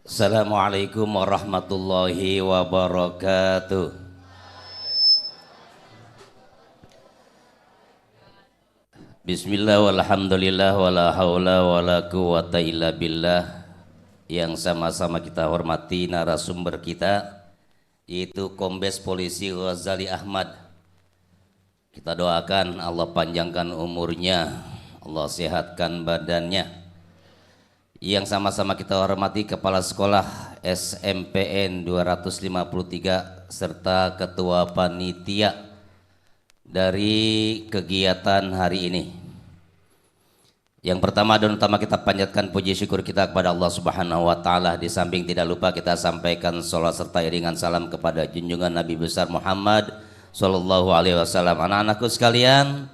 Assalamualaikum warahmatullahi wabarakatuh. Bismillah walhamdulillah wala haula wala quwata illa billah. Yang sama-sama kita hormati narasumber kita, yaitu Kombes Polisi Ghazali Ahmad. Kita doakan Allah panjangkan umurnya, Allah sehatkan badannya. Yang sama-sama kita hormati Kepala Sekolah SMPN 253 serta Ketua Panitia dari kegiatan hari ini. Yang pertama dan utama kita panjatkan puji syukur kita kepada Allah Subhanahu wa taala. Di samping tidak lupa kita sampaikan salat serta iringan salam kepada junjungan Nabi besar Muhammad sallallahu alaihi wasallam. Anak-anakku sekalian,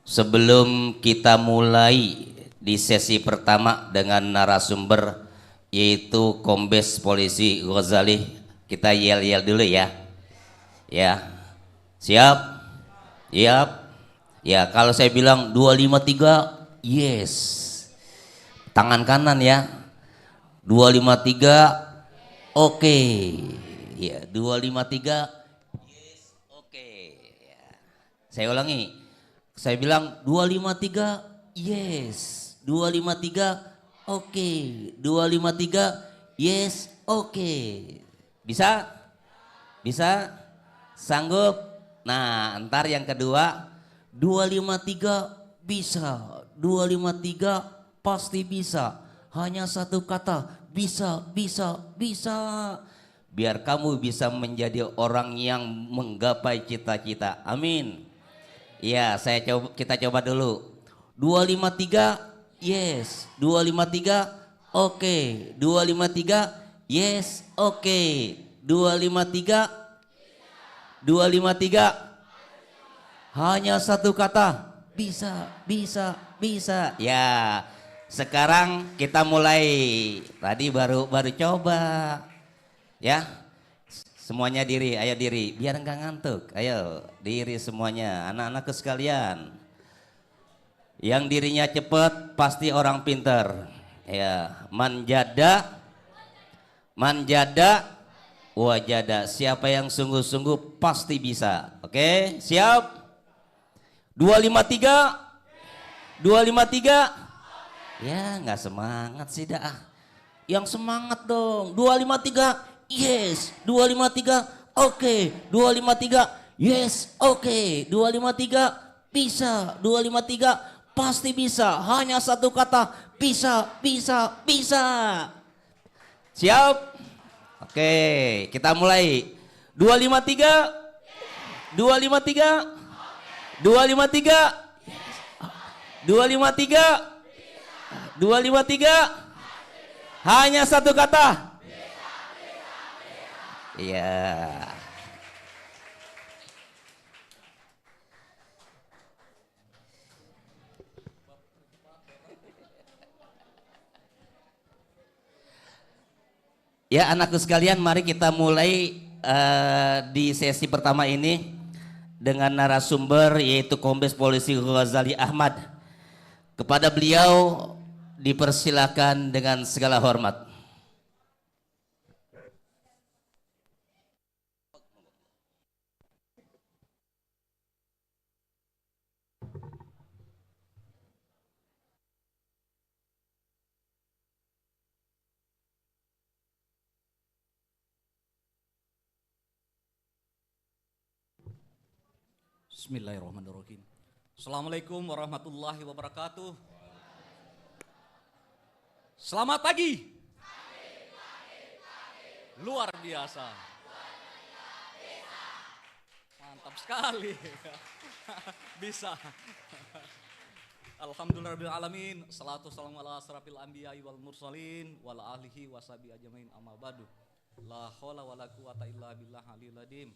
sebelum kita mulai di sesi pertama dengan narasumber yaitu Kombes Polisi Ghazali, kita yel-yel dulu ya. Ya. Siap? Siap. Ya, kalau saya bilang 253, yes. Tangan kanan ya. 253, oke. Ya, 253, yes, oke. Ya. Saya ulangi. Saya bilang 253, yes. 253, oke. 253, yes, oke. Bisa? Bisa? Sanggup? Nah, ntar yang kedua 253 bisa. 253 pasti bisa. Hanya satu kata, bisa, bisa, bisa. Biar kamu bisa menjadi orang yang menggapai cita-cita. Amin. Ya, kita coba dulu. 253, yes. 253, oke. 253, yes, oke. 253, 253, hanya satu kata, bisa, bisa, bisa. Ya, sekarang kita mulai. Tadi baru coba, ya. Semuanya diri, ayo diri, biar enggak ngantuk. Ayo diri semuanya, anak-anakku sekalian. Yang dirinya cepat pasti orang pintar. Ya, manjada, manjada, wajada. Siapa yang sungguh-sungguh pasti bisa. Oke, siap? 253, 253. Ya, nggak semangat sih dah. Yang semangat dong. 253, yes. 253, oke. 253, yes, oke. 253, bisa. 253, pasti bisa. Hanya satu kata, bisa, bisa, bisa. Siap? Oke, kita mulai. 253, 253, 253, 253, 253. Hanya satu kata. Iya. Ya, anakku sekalian, mari kita mulai di sesi pertama ini dengan narasumber yaitu Kombes Polisi Ghazali Ahmad. Kepada beliau dipersilakan dengan segala hormat. Bismillahirrahmanirrahim. Assalamualaikum warahmatullahi wabarakatuh. Selamat pagi. Luar biasa. Mantap sekali. Bisa. Alhamdulillahirabbil alamin. Salatu wassalamu ala asrafil anbiya'i wal mursalin wala alihi wasabi ajmain amma ba'du. La haula wala quwata illa billah aliyil azim.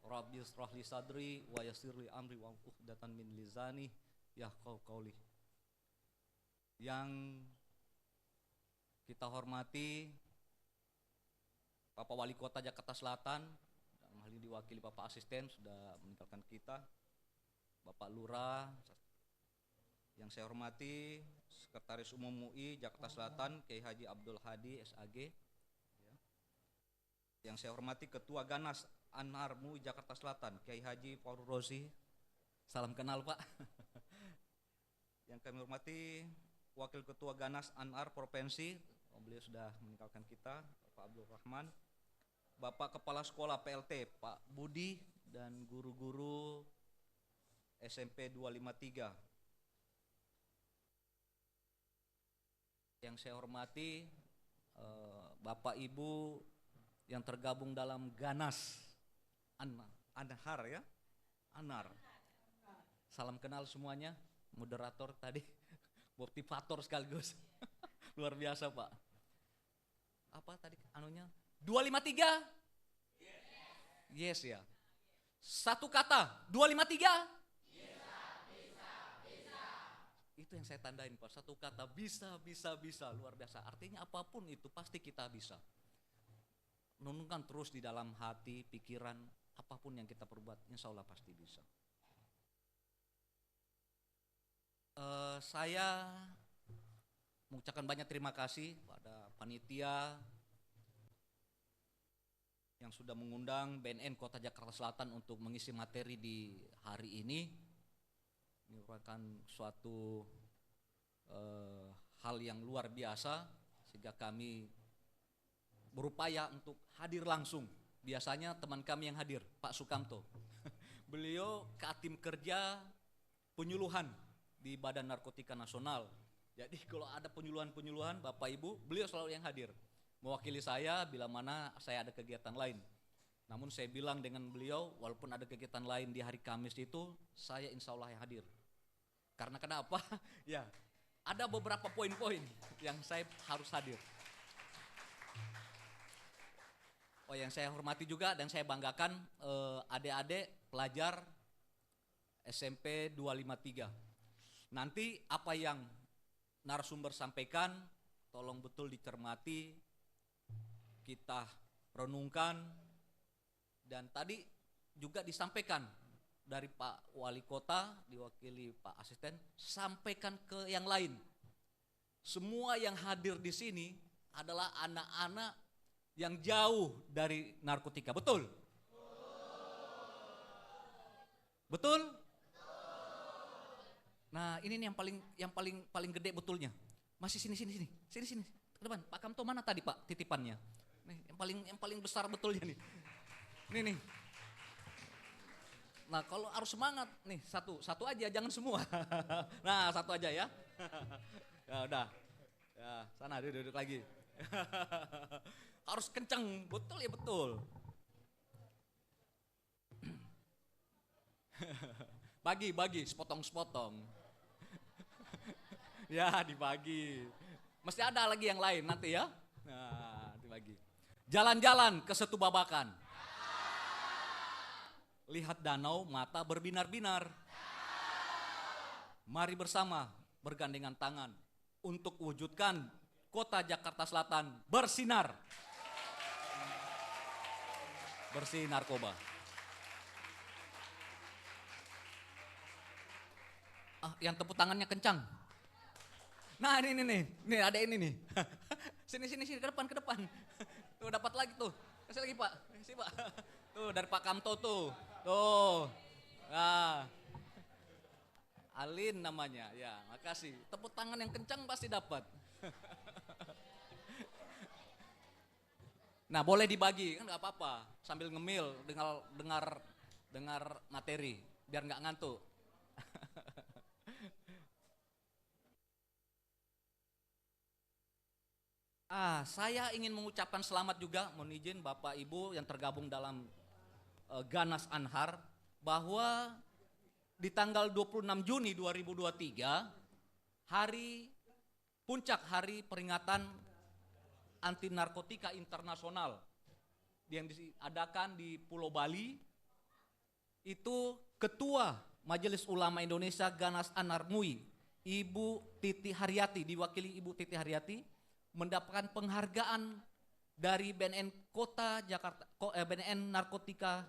Rabbi israh li sadri wa yassir li amri wa uqdatan min lisani yafqahu qauli. Yang kita hormati Bapak Wali Kota Jakarta Selatan, dalam hal ini diwakili Bapak Asisten sudah meninggalkan kita, Bapak Lurah, yang saya hormati Sekretaris Umum MUI Jakarta Selatan Kiai Haji Abdul Hadi SAG, Yang saya hormati Ketua Ganas Anhar MUI Jakarta Selatan, Kiai Haji Fauzi Rozi. Salam kenal Pak. Yang kami hormati Wakil Ketua Ganas Anhar Provinsi, beliau sudah meninggalkan kita, Pak Abdul Rahman. Bapak Kepala Sekolah PLT, Pak Budi, dan guru-guru SMP 253. Yang saya hormati Bapak Ibu yang tergabung dalam Ganas Anhar ya, Anhar. Salam kenal semuanya, moderator tadi, motivator sekaligus. Luar biasa Pak. Apa tadi anunya? 253? Yes ya. Satu kata, 253? Itu yang saya tandain Pak, satu kata, bisa, luar biasa. Artinya apapun itu pasti kita bisa. Renungkan terus di dalam hati, pikiran, apapun yang kita perbuat, insya Allah pasti bisa. Saya mengucapkan banyak terima kasih pada panitia yang sudah mengundang BNN Kota Jakarta Selatan untuk mengisi materi di hari ini. Ini merupakan suatu hal yang luar biasa sehingga kami berupaya untuk hadir langsung. Biasanya teman kami yang hadir, Pak Sukamto. Beliau Katim Kerja Penyuluhan di Badan Narkotika Nasional. Jadi kalau ada penyuluhan Bapak Ibu, beliau selalu yang hadir. Mewakili saya bila mana saya ada kegiatan lain. Namun saya bilang dengan beliau, walaupun ada kegiatan lain di hari Kamis itu, saya insya Allah yang hadir. Karena kenapa? Ya, ada beberapa poin-poin yang saya harus hadir. Oh, yang saya hormati juga dan saya banggakan adik-adik pelajar SMP 253. Nanti apa yang narasumber sampaikan, tolong betul dicermati, kita renungkan, dan tadi juga disampaikan dari Pak Wali Kota, diwakili Pak Asisten, sampaikan ke yang lain. Semua yang hadir di sini adalah anak-anak yang jauh dari narkotika, betul? Betul? Nah, ini nih yang paling gede betulnya. Masih sini ke depan. Pak Kamto mana tadi Pak titipannya? Nih, yang paling besar betulnya nih. Nih. Nah, kalau harus semangat nih satu aja, jangan semua. Nah, satu aja ya. Ya udah. Ya, sana duduk lagi. Harus kencang, betul ya betul. Bagi, sepotong-sepotong. Ya, dibagi. Mesti ada lagi yang lain nanti ya. Nah, dibagi. Jalan-jalan ke Setubabakan. Lihat danau, mata berbinar-binar. Mari bersama bergandengan tangan untuk wujudkan Kota Jakarta Selatan bersinar. Bersih narkoba. Yang tepuk tangannya kencang. Nah, ini ada ini nih. Sini ke depan. Tuh dapat lagi tuh. Kasih lagi Pak. Kasih Pak. Tuh dari Pak Kamto tuh. Tuh. Nah. Alin namanya. Ya, makasih. Tepuk tangan yang kencang pasti dapat. Nah, boleh dibagi kan nggak apa-apa. Sambil ngemil dengar materi biar nggak ngantuk. Saya ingin mengucapkan selamat juga, mohon izin Bapak Ibu yang tergabung dalam Ganas Anhar, bahwa di tanggal 26 Juni 2023, puncak hari peringatan anti narkotika internasional yang diadakan di Pulau Bali, itu Ketua Majelis Ulama Indonesia Ganas Anhar MUI, Ibu Titi Haryati, diwakili Ibu Titi Haryati, mendapatkan penghargaan dari BNN Kota Jakarta, BNN Narkotika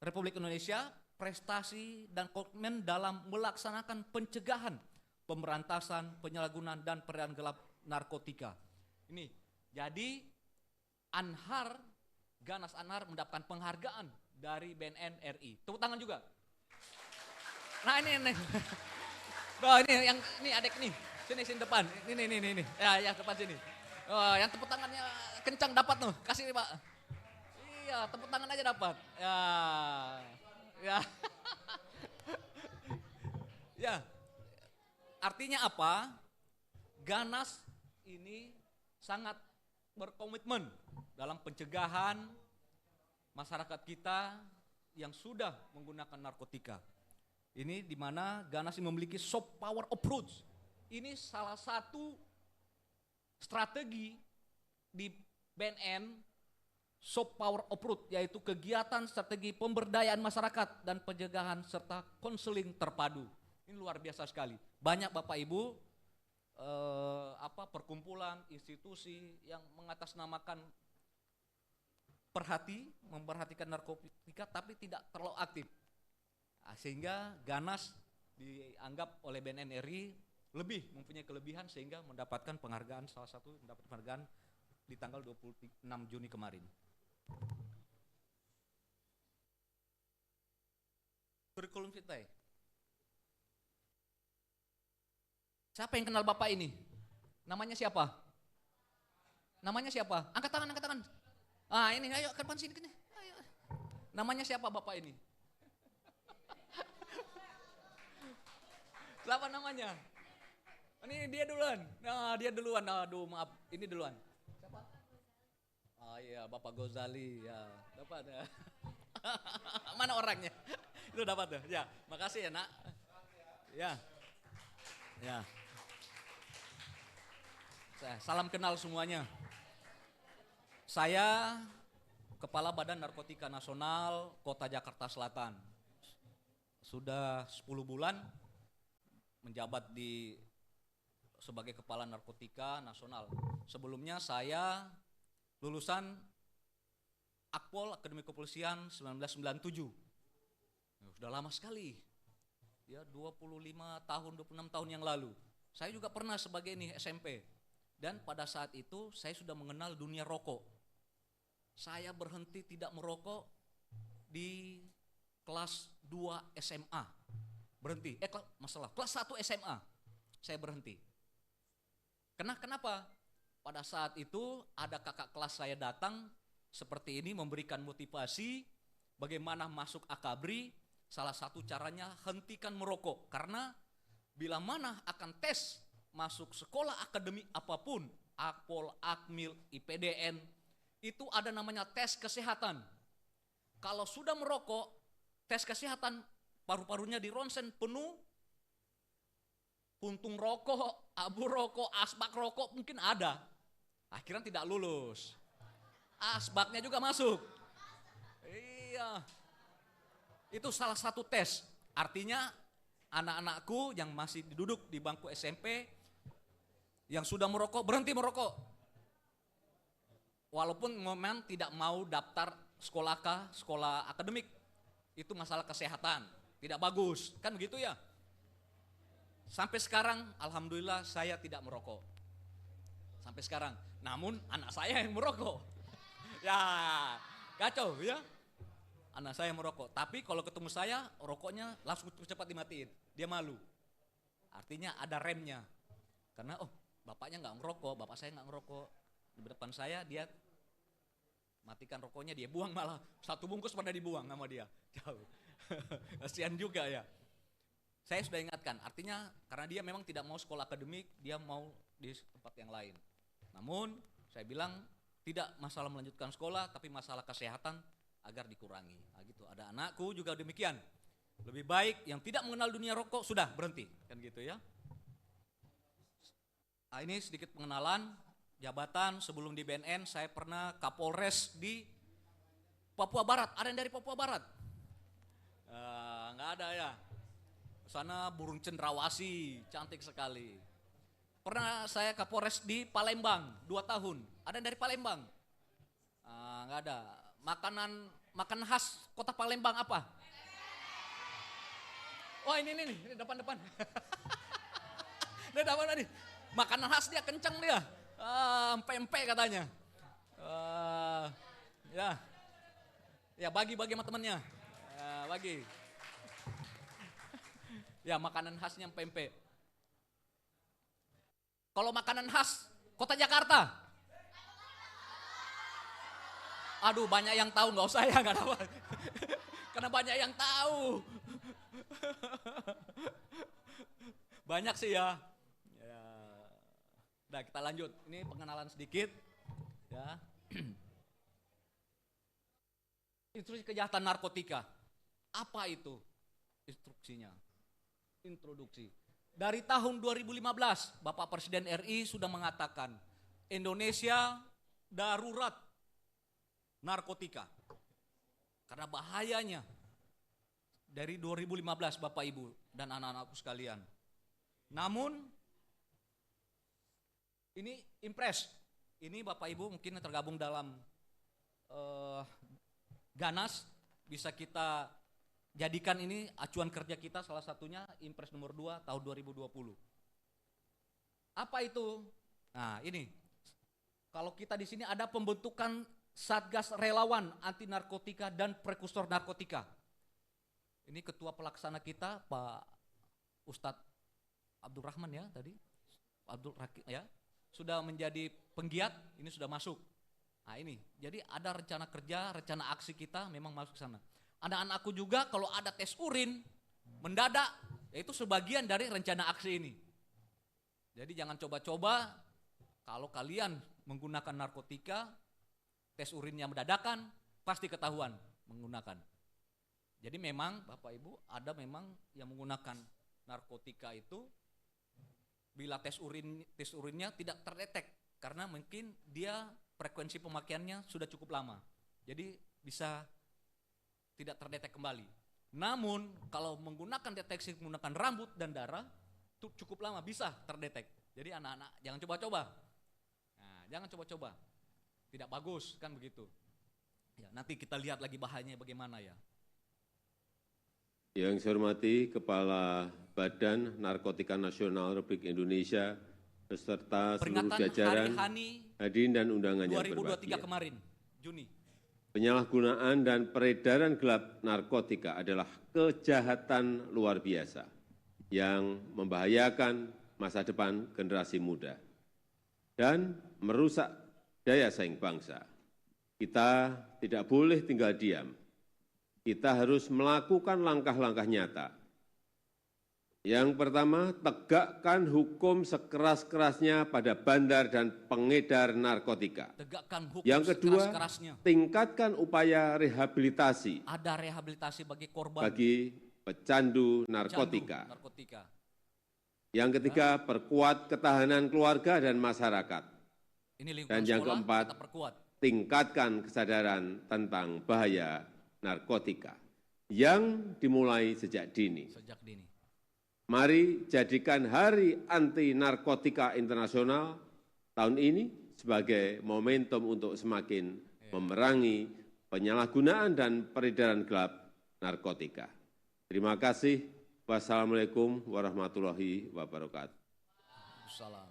Republik Indonesia, prestasi dan komitmen dalam melaksanakan pencegahan, pemberantasan, penyalahgunaan dan peredaran gelap narkotika. Ini jadi Anhar Ganas Anhar mendapatkan penghargaan dari BNN RI. Tepuk tangan juga. Nah ini. Oh ini adek nih. Sini depan. Ini. Ya depan sini. Oh, yang tepuk tangannya kencang dapat tuh. Kasih nih Pak. Iya, tepuk tangan aja dapat. Ya. Ya. Artinya apa? Ganas ini sangat berkomitmen dalam pencegahan masyarakat kita yang sudah menggunakan narkotika. Ini di mana Ganas memiliki soft power approach. Ini salah satu strategi di BNN soft power approach, yaitu kegiatan strategi pemberdayaan masyarakat dan pencegahan serta konseling terpadu. Ini luar biasa sekali. Banyak Bapak Ibu perkumpulan institusi yang mengatasnamakan memperhatikan narkotika tapi tidak terlalu aktif. Sehingga Ganas dianggap oleh BNN RI lebih mempunyai kelebihan sehingga mendapatkan penghargaan, salah satu mendapat penghargaan di tanggal 26 Juni kemarin. Kurikulum vitae. Siapa yang kenal Bapak ini? Namanya siapa? Angkat tangan. Ah ini, ayo ke depan sini. Ayo. Namanya siapa Bapak ini? Siapa namanya? Ini dia duluan. Nah, dia duluan. Aduh, maaf. Ini duluan. Siapa? Oh iya, Bapak Gozali. Ya, dapat ya. Mana orangnya? Itu dapat tuh. Ya, makasih ya, Nak. Ya. Salam kenal semuanya. Saya Kepala Badan Narkotika Nasional Kota Jakarta Selatan. Sudah 10 bulan menjabat sebagai Kepala Narkotika Nasional. Sebelumnya saya lulusan Akpol Akademi Kepolisian 1997. Sudah lama sekali. Ya 25 tahun, 26 tahun yang lalu. Saya juga pernah sebagai SMP. Dan pada saat itu saya sudah mengenal dunia rokok. Saya berhenti tidak merokok di kelas 2 SMA. Berhenti, kelas 1 SMA saya berhenti. Kenapa? Pada saat itu ada kakak kelas saya datang seperti ini memberikan motivasi bagaimana masuk akabri. Salah satu caranya hentikan merokok, karena bila mana akan tes masuk sekolah akademik apapun, Akpol, Akmil, IPDN, itu ada namanya tes kesehatan. Kalau sudah merokok, tes kesehatan paru-parunya di ronsen penuh, puntung rokok, abu rokok, asbak rokok mungkin ada. Akhirnya tidak lulus. Asbaknya juga masuk. Iya. Itu salah satu tes. Artinya anak-anakku yang masih duduk di bangku SMP, yang sudah merokok, berhenti merokok. Walaupun memang tidak mau daftar sekolah akademik. Itu masalah kesehatan. Tidak bagus, kan begitu ya. Sampai sekarang alhamdulillah saya tidak merokok. Sampai sekarang. Namun anak saya yang merokok. Ya, kacau ya. Anak saya merokok. Tapi kalau ketemu saya, rokoknya langsung cepat dimatiin. Dia malu. Artinya ada remnya. Karena bapaknya nggak ngerokok, bapak saya nggak ngerokok. Di depan saya dia matikan rokoknya, dia buang malah. 1 bungkus pada dibuang sama dia. Jauh. Kasihan juga ya. Saya sudah ingatkan, artinya karena dia memang tidak mau sekolah akademik, dia mau di tempat yang lain. Namun saya bilang tidak masalah melanjutkan sekolah, tapi masalah kesehatan agar dikurangi. Nah, gitu. Ada anakku juga demikian. Lebih baik yang tidak mengenal dunia rokok sudah berhenti, kan gitu ya. Nah, ini sedikit pengenalan jabatan. Sebelum di BNN saya pernah Kapolres di Papua Barat. Ada yang dari Papua Barat? Nggak ada ya. Sana burung cendrawasih, cantik sekali. Pernah saya Kapolres di Palembang 2 tahun. Ada yang dari Palembang? Nggak ada. Makanan khas kota Palembang apa? Oh ini depan. Dia dapat tadi. Makanan khas dia kencang dia. Pempek katanya. Ya. Ya bagi-bagi sama temennya. Ya, bagi. Ya makanan khasnya pempek. Kalau makanan khas kota Jakarta. Aduh banyak yang tahu, nggak usah ya, nggak apa. Karena banyak yang tahu. Banyak sih ya. Ya. Udah kita lanjut. Ini pengenalan sedikit. Ya. Instruksi kejahatan narkotika. Apa itu instruksinya? Introduksi. Dari tahun 2015, Bapak Presiden RI sudah mengatakan Indonesia darurat narkotika. Karena bahayanya dari 2015 Bapak Ibu dan anak-anakku sekalian. Namun ini impres. Ini Bapak Ibu mungkin tergabung dalam Ganas, bisa kita jadikan ini acuan kerja kita, salah satunya Impres nomor 2 tahun 2020. Apa itu? Nah, ini. Kalau kita di sini ada pembentukan Satgas Relawan Anti Narkotika dan Prekursor Narkotika. Ini ketua pelaksana kita Pak Ustadz Abdurrahman ya tadi. Abdul Rakim ya. Sudah menjadi penggiat, ini sudah masuk. Nah ini, jadi ada rencana kerja, rencana aksi kita memang masuk ke sana. Anak-anakku juga kalau ada tes urin mendadak, yaitu sebagian dari rencana aksi ini. Jadi jangan coba-coba kalau kalian menggunakan narkotika, tes urinnya mendadakan, pasti ketahuan menggunakan. Jadi memang Bapak Ibu ada memang yang menggunakan narkotika itu bila tes urinnya tidak terdetek karena mungkin dia frekuensi pemakaiannya sudah cukup lama. Jadi bisa tidak terdetek kembali. Namun kalau menggunakan deteksi menggunakan rambut dan darah itu cukup lama bisa terdetek. Jadi anak-anak jangan coba-coba. Nah, jangan coba-coba. Tidak bagus kan begitu. Ya, nanti kita lihat lagi bahayanya bagaimana ya. Yang saya hormati Kepala Badan Narkotika Nasional Republik Indonesia beserta seluruh Peringatan jajaran Hari Hani hadirin dan undangan yang 2023 berbahagia. kemarin, Juni. Penyalahgunaan dan peredaran gelap narkotika adalah kejahatan luar biasa yang membahayakan masa depan generasi muda dan merusak daya saing bangsa. Kita tidak boleh tinggal diam. Kita harus melakukan langkah-langkah nyata. Yang pertama, tegakkan hukum sekeras-kerasnya pada bandar dan pengedar narkotika. Tegakkan hukum Yang kedua, sekeras-kerasnya. tingkatkan upaya rehabilitasi Ada rehabilitasi bagi korban bagi pecandu candu narkotika. narkotika. Yang ketiga, perkuat ketahanan keluarga dan masyarakat. Ini lingkungan Dan yang sekolah keempat, kita perkuat. tingkatkan kesadaran tentang bahaya narkotika yang dimulai sejak dini. Sejak dini. Mari jadikan Hari Anti Narkotika Internasional tahun ini sebagai momentum untuk semakin memerangi penyalahgunaan dan peredaran gelap narkotika. Terima kasih. Wassalamualaikum warahmatullahi wabarakatuh. Salam.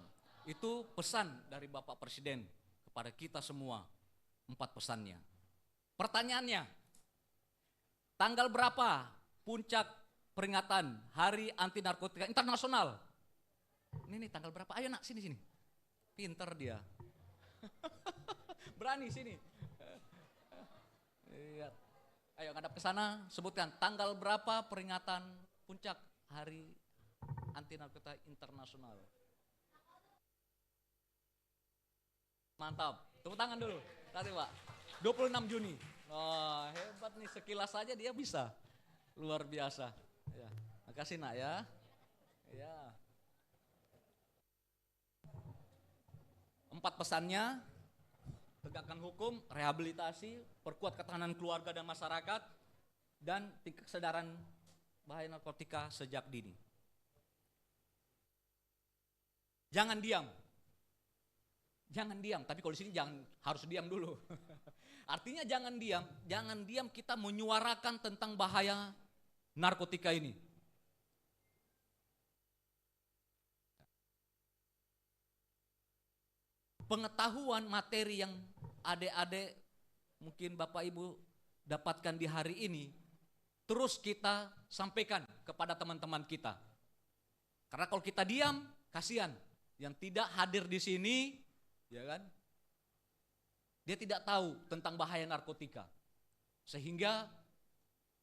Itu pesan dari Bapak Presiden kepada kita semua. 4 pesannya. Pertanyaannya, tanggal berapa puncak peringatan Hari Anti Narkotika Internasional? Ini nih tanggal berapa? Ayo nak sini. Pinter dia. Berani sini. Iya. Ayo ngadap ke sana, sebutkan tanggal berapa peringatan puncak Hari Anti Narkotika Internasional. Mantap. Tepuk tangan dulu. Tadi Pak. 26 Juni. Oh, hebat nih, sekilas saja dia bisa. Luar biasa. Ya. Makasih nak ya. Ya. 4 pesannya, tegakkan hukum, rehabilitasi, perkuat ketahanan keluarga dan masyarakat, dan tingkat kesadaran bahaya narkotika sejak dini. Jangan diam. Jangan diam, tapi kalau di sini jangan harus diam dulu. Artinya jangan diam kita menyuarakan tentang bahaya narkotika ini. Pengetahuan materi yang adik-adik, mungkin Bapak Ibu dapatkan di hari ini, terus kita sampaikan kepada teman-teman kita. Karena kalau kita diam, kasihan. Yang tidak hadir di sini, ya kan? Dia tidak tahu tentang bahaya narkotika. Sehingga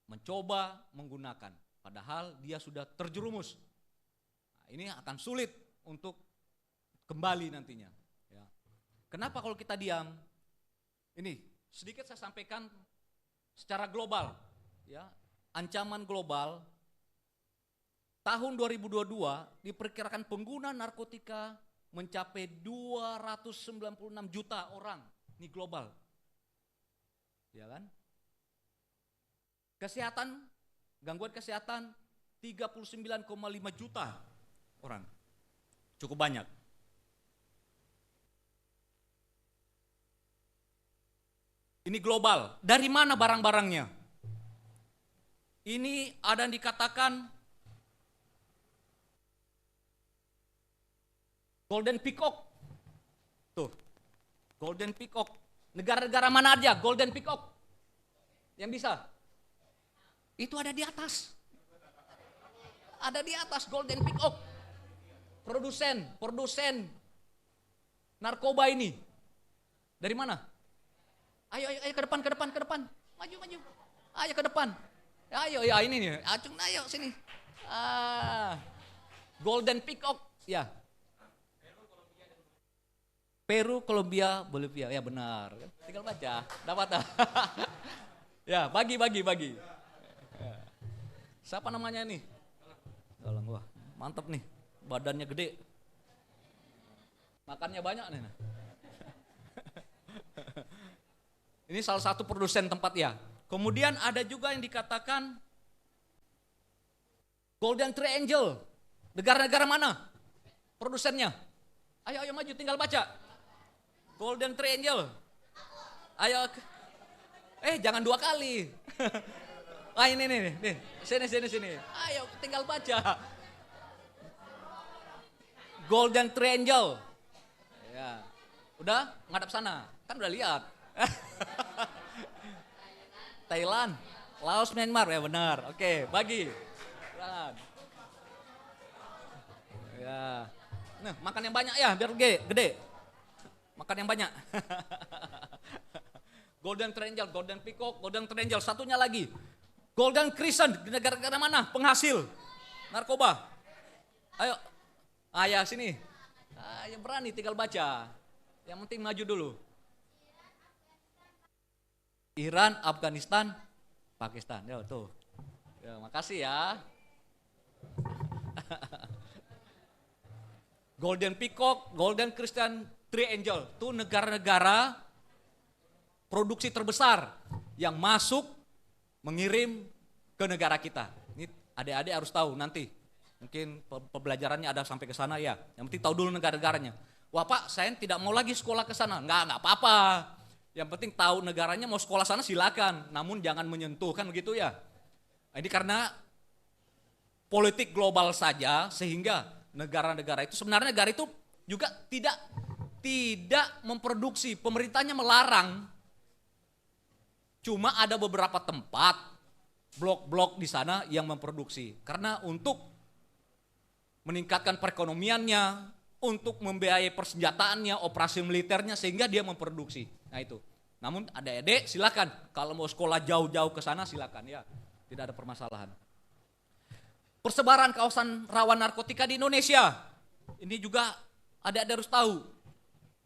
mencoba menggunakan. Padahal dia sudah terjerumus. Nah, ini akan sulit untuk kembali nantinya. Ya. Kenapa kalau kita diam? Ini sedikit saya sampaikan secara global. Ya, ancaman global tahun 2022 diperkirakan pengguna narkotika mencapai 296 juta orang. Ini global. Ya kan? Kesehatan, gangguan kesehatan 39,5 juta orang. Cukup banyak. Ini global. Dari mana barang-barangnya? Ini ada yang dikatakan Golden Peacock. Tuh. Golden Peacock. Negara-negara mana aja Golden Peacock? Yang bisa? Itu ada di atas. Ada di atas Golden Peacock. Produsen narkoba ini. Dari mana? Ayo ke depan. Maju. Ayo ke depan. Ayo ya ini nih. Acung ayo sini. Golden Peacock. Ya. Peru, Kolombia, Bolivia. Ya benar. Tinggal baca. Dapat. Ya, bagi. Ya. Siapa namanya nih? Tolong, wah, mantap nih. Badannya gede. Makannya banyak nih. Ini salah satu produsen tempat ya. Kemudian ada juga yang dikatakan Golden Triangle. Negara-negara mana produsennya? Ayo maju, tinggal baca. Golden Triangle. Ayo. Jangan 2 kali. Ini nih. Sini. Ayo, tinggal baca. Golden Triangle. Ya. Udah ngadap sana. Kan udah lihat. Thailand, Laos, Myanmar. Ya benar. Oke, bagi. Ya. Nah, makan yang banyak ya, biar gede. Makan yang banyak. Golden Triangle, Golden Peacock, Golden Triangle. Satunya lagi. Golden Crescent. Negara-negara mana? Penghasil narkoba. Ayo sini. Yang berani tinggal baca. Yang penting maju dulu. Iran, Afghanistan, Pakistan. Yo tuh. Ya, makasih ya. Golden Peacock, Golden Crescent, Triangle. Itu negara-negara produksi terbesar yang masuk mengirim ke negara kita. Ini adik-adik harus tahu nanti. Mungkin pembelajarannya ada sampai ke sana ya. Yang penting tahu dulu negara-negaranya. Wah Pak, saya tidak mau lagi sekolah ke sana. Enggak apa-apa. Yang penting tahu negaranya, mau sekolah sana silakan. Namun jangan menyentuh, kan begitu ya. Ini karena politik global saja, sehingga negara-negara itu, sebenarnya negara itu juga tidak memproduksi. Pemerintahnya melarang. Cuma ada beberapa tempat, blok-blok di sana yang memproduksi. Karena untuk meningkatkan perekonomiannya, untuk membiayai persenjataannya, operasi militernya, sehingga dia memproduksi. Nah itu. Namun adik-adik silakan, kalau mau sekolah jauh-jauh ke sana silakan ya, tidak ada permasalahan. Persebaran kawasan rawan narkotika di Indonesia, ini juga adik-adik harus tahu.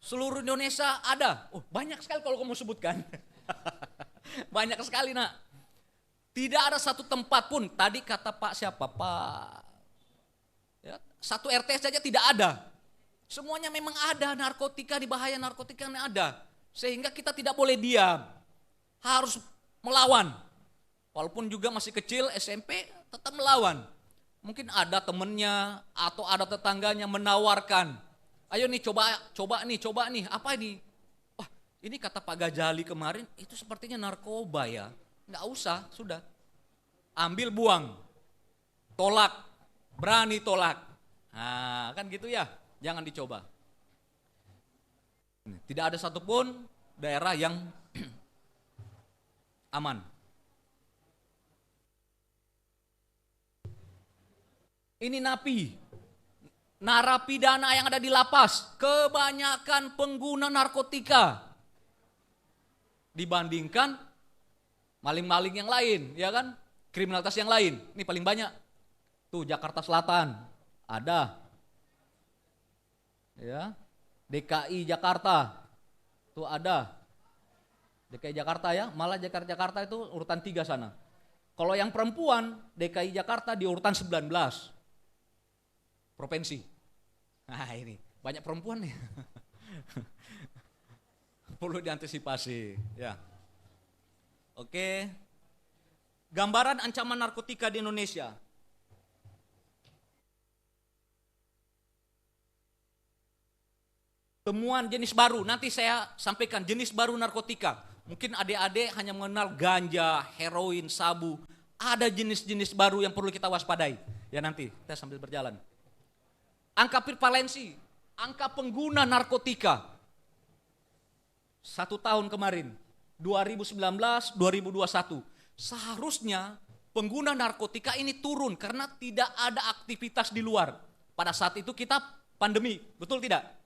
Seluruh Indonesia ada, banyak sekali kalau kamu sebutkan. Banyak sekali nak. Tidak ada satu tempat pun, tadi kata Pak siapa, Pak, ya, satu RT saja tidak ada. Semuanya memang ada narkotika, di bahaya narkotika yang ada. Sehingga kita tidak boleh diam, harus melawan. Walaupun juga masih kecil, SMP tetap melawan. Mungkin ada temennya atau ada tetangganya menawarkan, ayo nih coba nih, apa ini? Wah ini kata Pak Gajali kemarin, itu sepertinya narkoba ya. Nggak usah, sudah. Ambil buang, tolak, berani tolak. Nah kan gitu ya, jangan dicoba. Tidak ada satupun daerah yang aman. Ini napi, narapidana yang ada di lapas, kebanyakan pengguna narkotika dibandingkan maling-maling yang lain, ya kan? Kriminalitas yang lain, ini paling banyak. Tuh Jakarta Selatan ada, ya, DKI Jakarta, tuh ada, DKI Jakarta ya, malah Jakarta itu urutan 3 sana. Kalau yang perempuan, DKI Jakarta di urutan 19. Provinsi. Nah ini, banyak perempuan nih. Perlu diantisipasi. Ya. Oke. Gambaran ancaman narkotika di Indonesia. Temuan jenis baru, nanti saya sampaikan jenis baru narkotika. Mungkin adik-adik hanya mengenal ganja, heroin, sabu. Ada jenis-jenis baru yang perlu kita waspadai. Ya nanti, kita sambil berjalan. Angka prevalensi, angka pengguna narkotika 1 tahun kemarin, 2019-2021. Seharusnya pengguna narkotika ini turun karena tidak ada aktivitas di luar. Pada saat itu kita pandemi, betul tidak?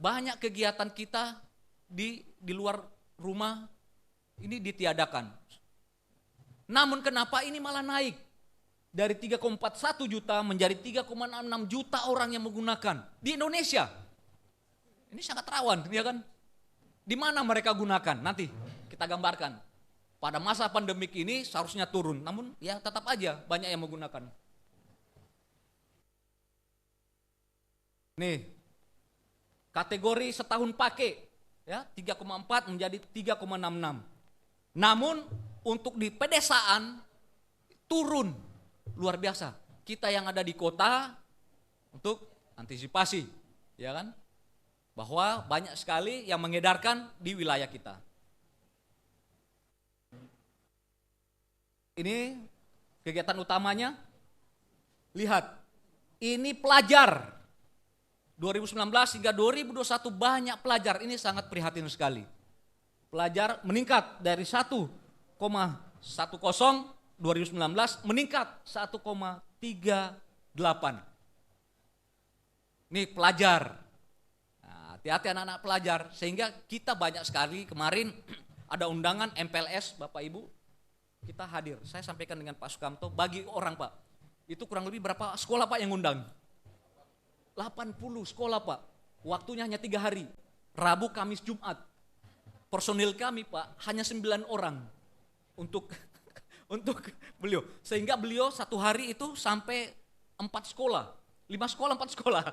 Banyak kegiatan kita di luar rumah ini ditiadakan. Namun kenapa ini malah naik? Dari 3,41 juta menjadi 3,66 juta orang yang menggunakan di Indonesia. Ini sangat rawan, ya kan? Di mana mereka gunakan? Nanti kita gambarkan. Pada masa pandemik ini seharusnya turun, namun ya tetap aja banyak yang menggunakan. Nih, kategori setahun pakai, ya 3,4 menjadi 3,66. Namun untuk di pedesaan turun. Luar biasa. Kita yang ada di kota untuk antisipasi, ya kan? Bahwa banyak sekali yang mengedarkan di wilayah kita. Ini kegiatan utamanya. Lihat, ini pelajar. 2019 hingga 2021 banyak pelajar. Ini sangat prihatin sekali. Pelajar meningkat dari 1,10 2019 meningkat 1,38. Nih pelajar. Nah, hati-hati anak-anak pelajar. Sehingga kita banyak sekali kemarin ada undangan MPLS Bapak Ibu. Kita hadir. Saya sampaikan dengan Pak Sukamto. Bagi orang Pak. Itu kurang lebih berapa sekolah Pak yang undang? 80 sekolah Pak. Waktunya hanya 3 hari. Rabu, Kamis, Jumat. Personil kami Pak hanya 9 orang. Untuk beliau, sehingga beliau 1 hari itu sampai 4 sekolah, 5 sekolah, 4 sekolah.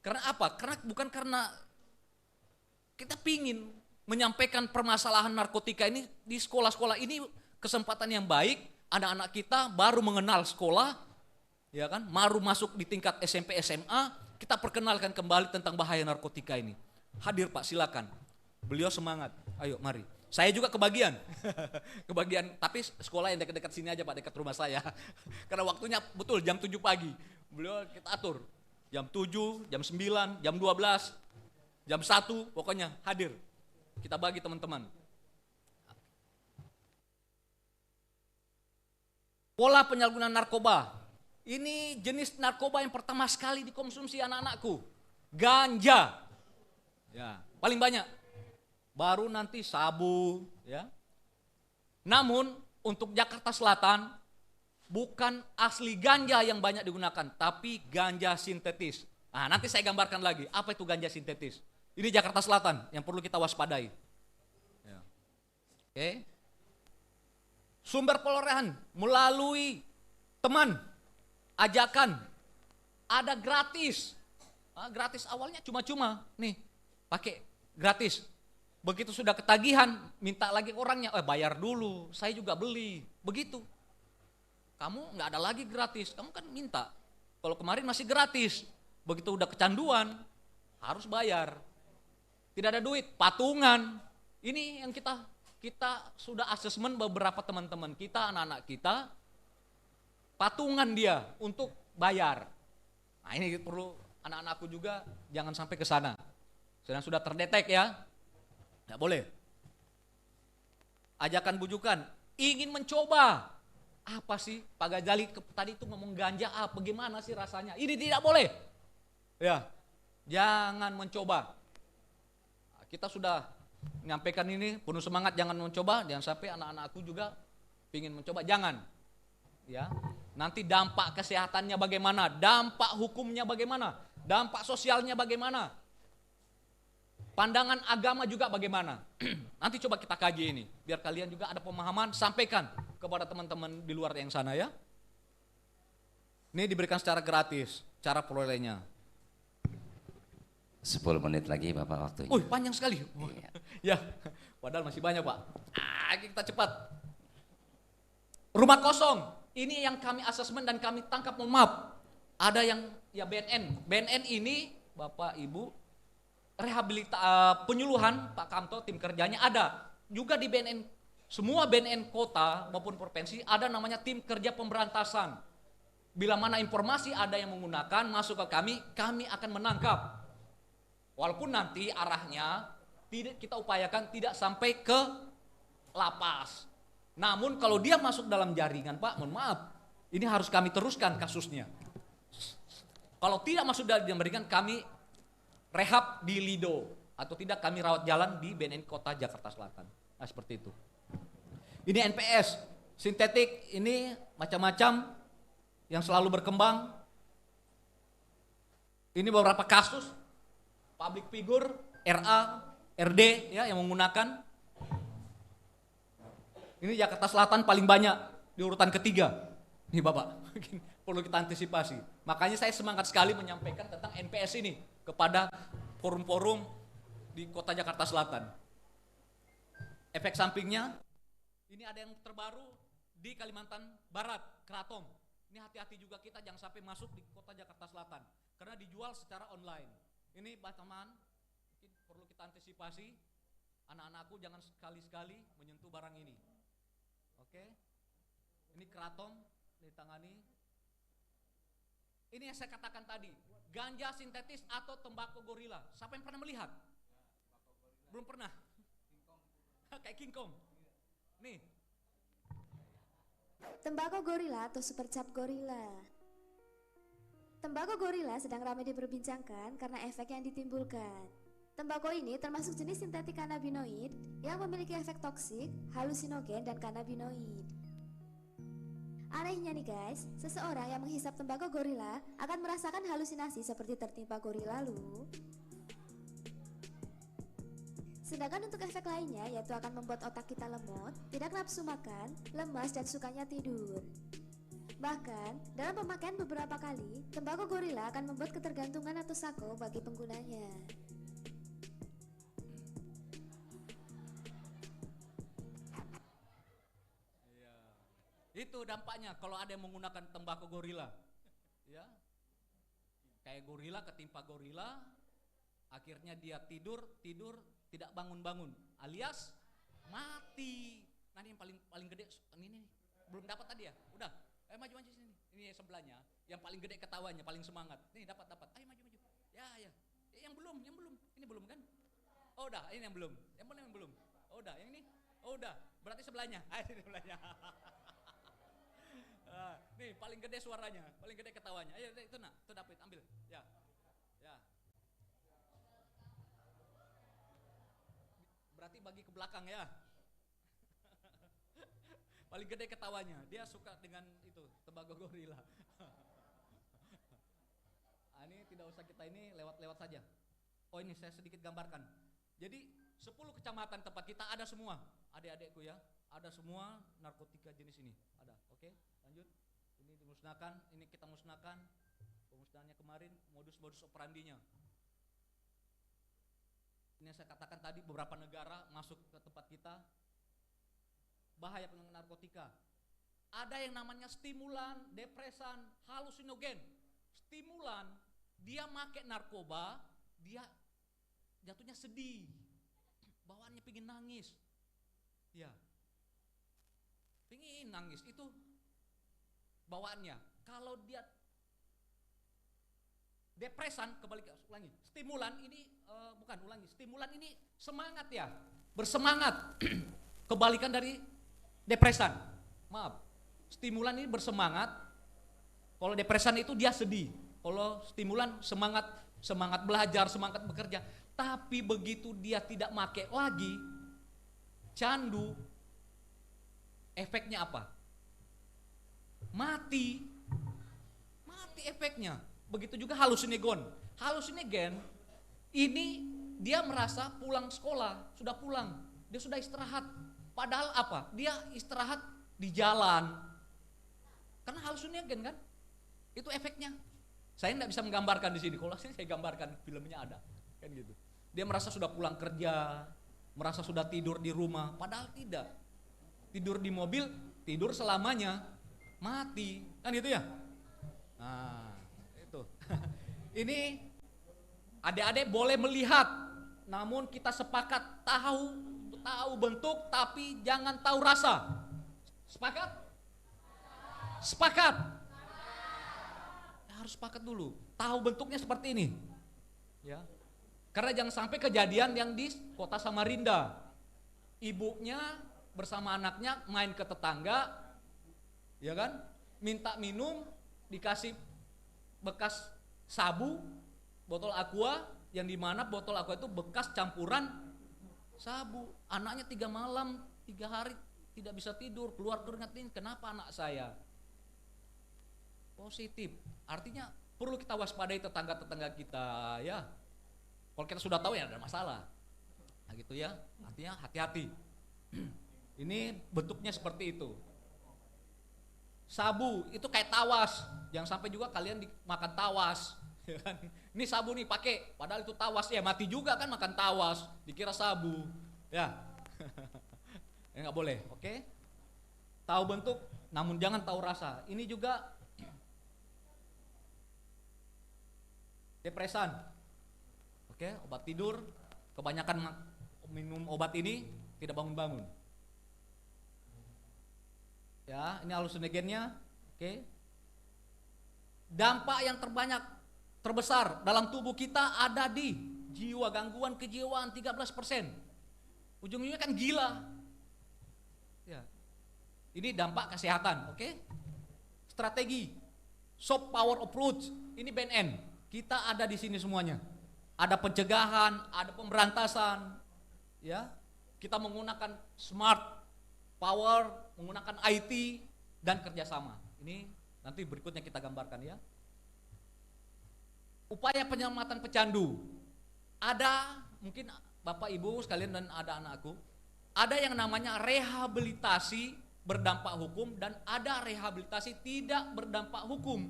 Karena apa? Bukan karena kita pingin menyampaikan permasalahan narkotika ini di sekolah-sekolah. Ini kesempatan yang baik, anak-anak kita baru mengenal sekolah, ya kan? Baru masuk di tingkat SMP, SMA, kita perkenalkan kembali tentang bahaya narkotika ini. Hadir Pak, silakan. Beliau semangat. Ayo, mari. Saya juga kebagian, tapi sekolah yang dekat-dekat sini aja Pak, dekat rumah saya. Karena waktunya betul jam 7 pagi, beliau kita atur. Jam 7, jam 9, jam 12, jam 1, pokoknya hadir. Kita bagi teman-teman. Pola penyalahgunaan narkoba. Ini jenis narkoba yang pertama sekali dikonsumsi anak-anakku. Ganja. Ya, paling banyak. Baru nanti sabu, ya. Namun untuk Jakarta Selatan bukan asli ganja yang banyak digunakan, tapi ganja sintetis. Nah, nanti saya gambarkan lagi apa itu ganja sintetis. Ini Jakarta Selatan yang perlu kita waspadai. Ya. Oke. Sumber perolehan melalui teman, ajakan, ada gratis. Nah, gratis awalnya cuma-cuma, nih pakai gratis. Begitu sudah ketagihan, minta lagi orangnya, bayar dulu, saya juga beli. Begitu. Kamu nggak ada lagi gratis, kamu kan minta. Kalau kemarin masih gratis, begitu udah kecanduan, harus bayar. Tidak ada duit, patungan. Ini yang kita sudah asesmen beberapa teman-teman kita, anak-anak kita, patungan dia untuk bayar. Nah ini perlu anak-anakku juga jangan sampai ke sana. Sudah terdetek ya. Nggak boleh. ajakan bujukan, ingin mencoba. Apa sih Pak Ghazali tadi itu ngomong ganja, bagaimana sih rasanya? Ini tidak boleh. Ya, jangan mencoba. Kita sudah menyampaikan ini, penuh semangat jangan mencoba, jangan sampai anak-anakku juga ingin mencoba, jangan. Ya, nanti dampak kesehatannya bagaimana, dampak hukumnya bagaimana, dampak sosialnya bagaimana, pandangan agama juga bagaimana. Nanti coba kita kaji ini, biar kalian juga ada pemahaman, sampaikan kepada teman-teman di luar yang sana ya. Ini diberikan secara gratis, cara perolehnya. 10 menit lagi Bapak waktunya. Panjang sekali. Iya. Ya, padahal masih banyak Pak. Kita cepat. Rumah kosong, ini yang kami asesmen dan kami tangkap, mohon maaf. Ada yang ya BNN ini Bapak Ibu penyuluhan Pak Kamto tim kerjanya ada. Juga di BNN, semua BNN kota maupun provinsi ada namanya tim kerja pemberantasan. Bila mana informasi ada yang menggunakan masuk ke kami akan menangkap. Walaupun nanti arahnya tidak kita upayakan tidak sampai ke lapas. Namun kalau dia masuk dalam jaringan Pak, mohon maaf, ini harus kami teruskan kasusnya. Kalau tidak masuk dalam jaringan, kami rehab di Lido atau tidak kami rawat jalan di BNN Kota Jakarta Selatan. Nah seperti itu. Ini NPS, sintetik ini macam-macam yang selalu berkembang. Ini beberapa kasus public figure, RA, RD ya yang menggunakan. Ini Jakarta Selatan paling banyak di urutan ketiga. Nih Bapak, perlu kita antisipasi. Makanya saya semangat sekali menyampaikan tentang NPS ini kepada forum-forum di Kota Jakarta Selatan. Efek sampingnya, ini ada yang terbaru di Kalimantan Barat, Kratom. Ini hati-hati juga kita jangan sampai masuk di Kota Jakarta Selatan karena dijual secara online. Ini teman, perlu kita antisipasi. Anak-anakku jangan sekali-sekali menyentuh barang ini. Oke. Ini kratom ditangani. Ini yang saya katakan tadi, ganja sintetis atau tembakau gorila. Siapa yang pernah melihat? Belum pernah. Kayak King Kong. Nih. Tembakau gorila atau super cap gorila. Tembakau gorila sedang ramai diperbincangkan karena efek yang ditimbulkan. Tembakau ini termasuk jenis sintetik kanabinoid yang memiliki efek toksik, halusinogen, dan kanabinoid. Anehnya nih guys, seseorang yang menghisap tembakau gorila akan merasakan halusinasi seperti tertimpa gorila loh. Sedangkan untuk efek lainnya yaitu akan membuat otak kita lemot, tidak nafsu makan, lemas, dan sukanya tidur. Bahkan, dalam pemakaian beberapa kali, tembakau gorila akan membuat ketergantungan atau sako bagi penggunanya. Ya. Itu dampaknya kalau ada yang menggunakan tembakau gorila. Ya. Kayak gorila ketimpa gorila, akhirnya dia tidur tidak bangun-bangun, alias mati. Nah ini yang paling gede, ini belum dapat tadi ya, udah. Maju sini. Ini sebelahnya, yang paling gede ketawanya, paling semangat. Nih dapat. Ayo maju. Ya. Yang belum. Ini belum kan? Oh udah, ini yang belum. Yang belum. Oh udah, yang ini. Oh udah, berarti sebelahnya. Ayo sebelahnya. Nih paling gede suaranya, paling gede ketawanya. Ayo itu dapat, ambil. Ya. Berarti bagi ke belakang ya. Paling gede ketawanya, dia suka dengan itu, tembakau gorila. Ini tidak usah kita ini lewat-lewat saja. Oh ini saya sedikit gambarkan. Jadi 10 kecamatan tempat kita ada semua, adik-adikku ya, ada semua narkotika jenis ini, ada. Oke, lanjut. Ini dimusnahkan, ini kita musnahkan. Pemusnahannya kemarin, modus-modus operandinya. Ini yang saya katakan tadi, beberapa negara masuk ke tempat kita. Bahaya penggunaan narkotika. Ada yang namanya stimulan, depresan, halusinogen. Stimulan, dia make narkoba, dia jatuhnya sedih. Bawaannya pingin nangis. Ya. Pingin nangis, itu bawaannya. Kalau dia depresan, ulangi. Stimulan ini, stimulan ini semangat ya, bersemangat. kebalikan dari depresan. Maaf, stimulan ini bersemangat. Kalau depresan itu dia sedih. Kalau stimulan semangat belajar, semangat bekerja. Tapi begitu dia tidak make lagi, candu, efeknya apa? Mati efeknya. Begitu juga halusinogen. Halusinogen ini dia merasa pulang sekolah, sudah pulang, dia sudah istirahat. Padahal apa? Dia istirahat di jalan. Karena halusinogen kan? Itu efeknya. Saya tidak bisa menggambarkan di sini. Kalau saya gambarkan filmnya ada, kan gitu. Dia merasa sudah pulang kerja, merasa sudah tidur di rumah, padahal tidak. Tidur di mobil, tidur selamanya, mati, kan gitu ya? Nah, itu. Ini adik-adik boleh melihat, namun kita sepakat tahu bentuk tapi jangan tahu rasa. Sepakat? Sepakat. Harus sepakat dulu. Tahu bentuknya seperti ini. Ya. Karena jangan sampai kejadian yang di kota Samarinda. Ibunya bersama anaknya main ke tetangga, ya kan? Minta minum, dikasih bekas sabu, botol aqua, yang dimana botol aqua itu bekas campuran sabu. Anaknya 3 malam, 3 hari tidak bisa tidur, keluar keringat. Ini kenapa anak saya? Positif. Artinya perlu kita waspadai tetangga-tetangga kita, ya. Kalau kita sudah tahu ya ada masalah. Nah gitu ya. Artinya hati-hati. Ini bentuknya seperti itu. Sabu itu kayak tawas. Jangan sampai juga kalian makan tawas. Ya kan? Ini sabu nih pakai, padahal itu tawas. Ya mati juga kan makan tawas, dikira sabu. Ya. Ya nggak boleh, oke? Tahu bentuk, namun jangan tahu rasa. Ini juga depresan. Oke, obat tidur, kebanyakan minum obat ini tidak bangun-bangun. Ya, ini halusinogennya. Oke. Dampak yang terbesar dalam tubuh kita ada di jiwa, gangguan kejiwaan 13%. Ujung-ujungnya kan gila. Ya. Ini dampak kesehatan, oke? Strategi soft power approach. Ini BNN. Kita ada di sini semuanya. Ada pencegahan, ada pemberantasan, ya. Kita menggunakan smart power, menggunakan IT dan kerjasama. Ini nanti berikutnya kita gambarkan ya. Upaya penyelamatan pecandu. Ada mungkin Bapak Ibu sekalian dan ada anakku, ada yang namanya rehabilitasi berdampak hukum dan ada rehabilitasi tidak berdampak hukum.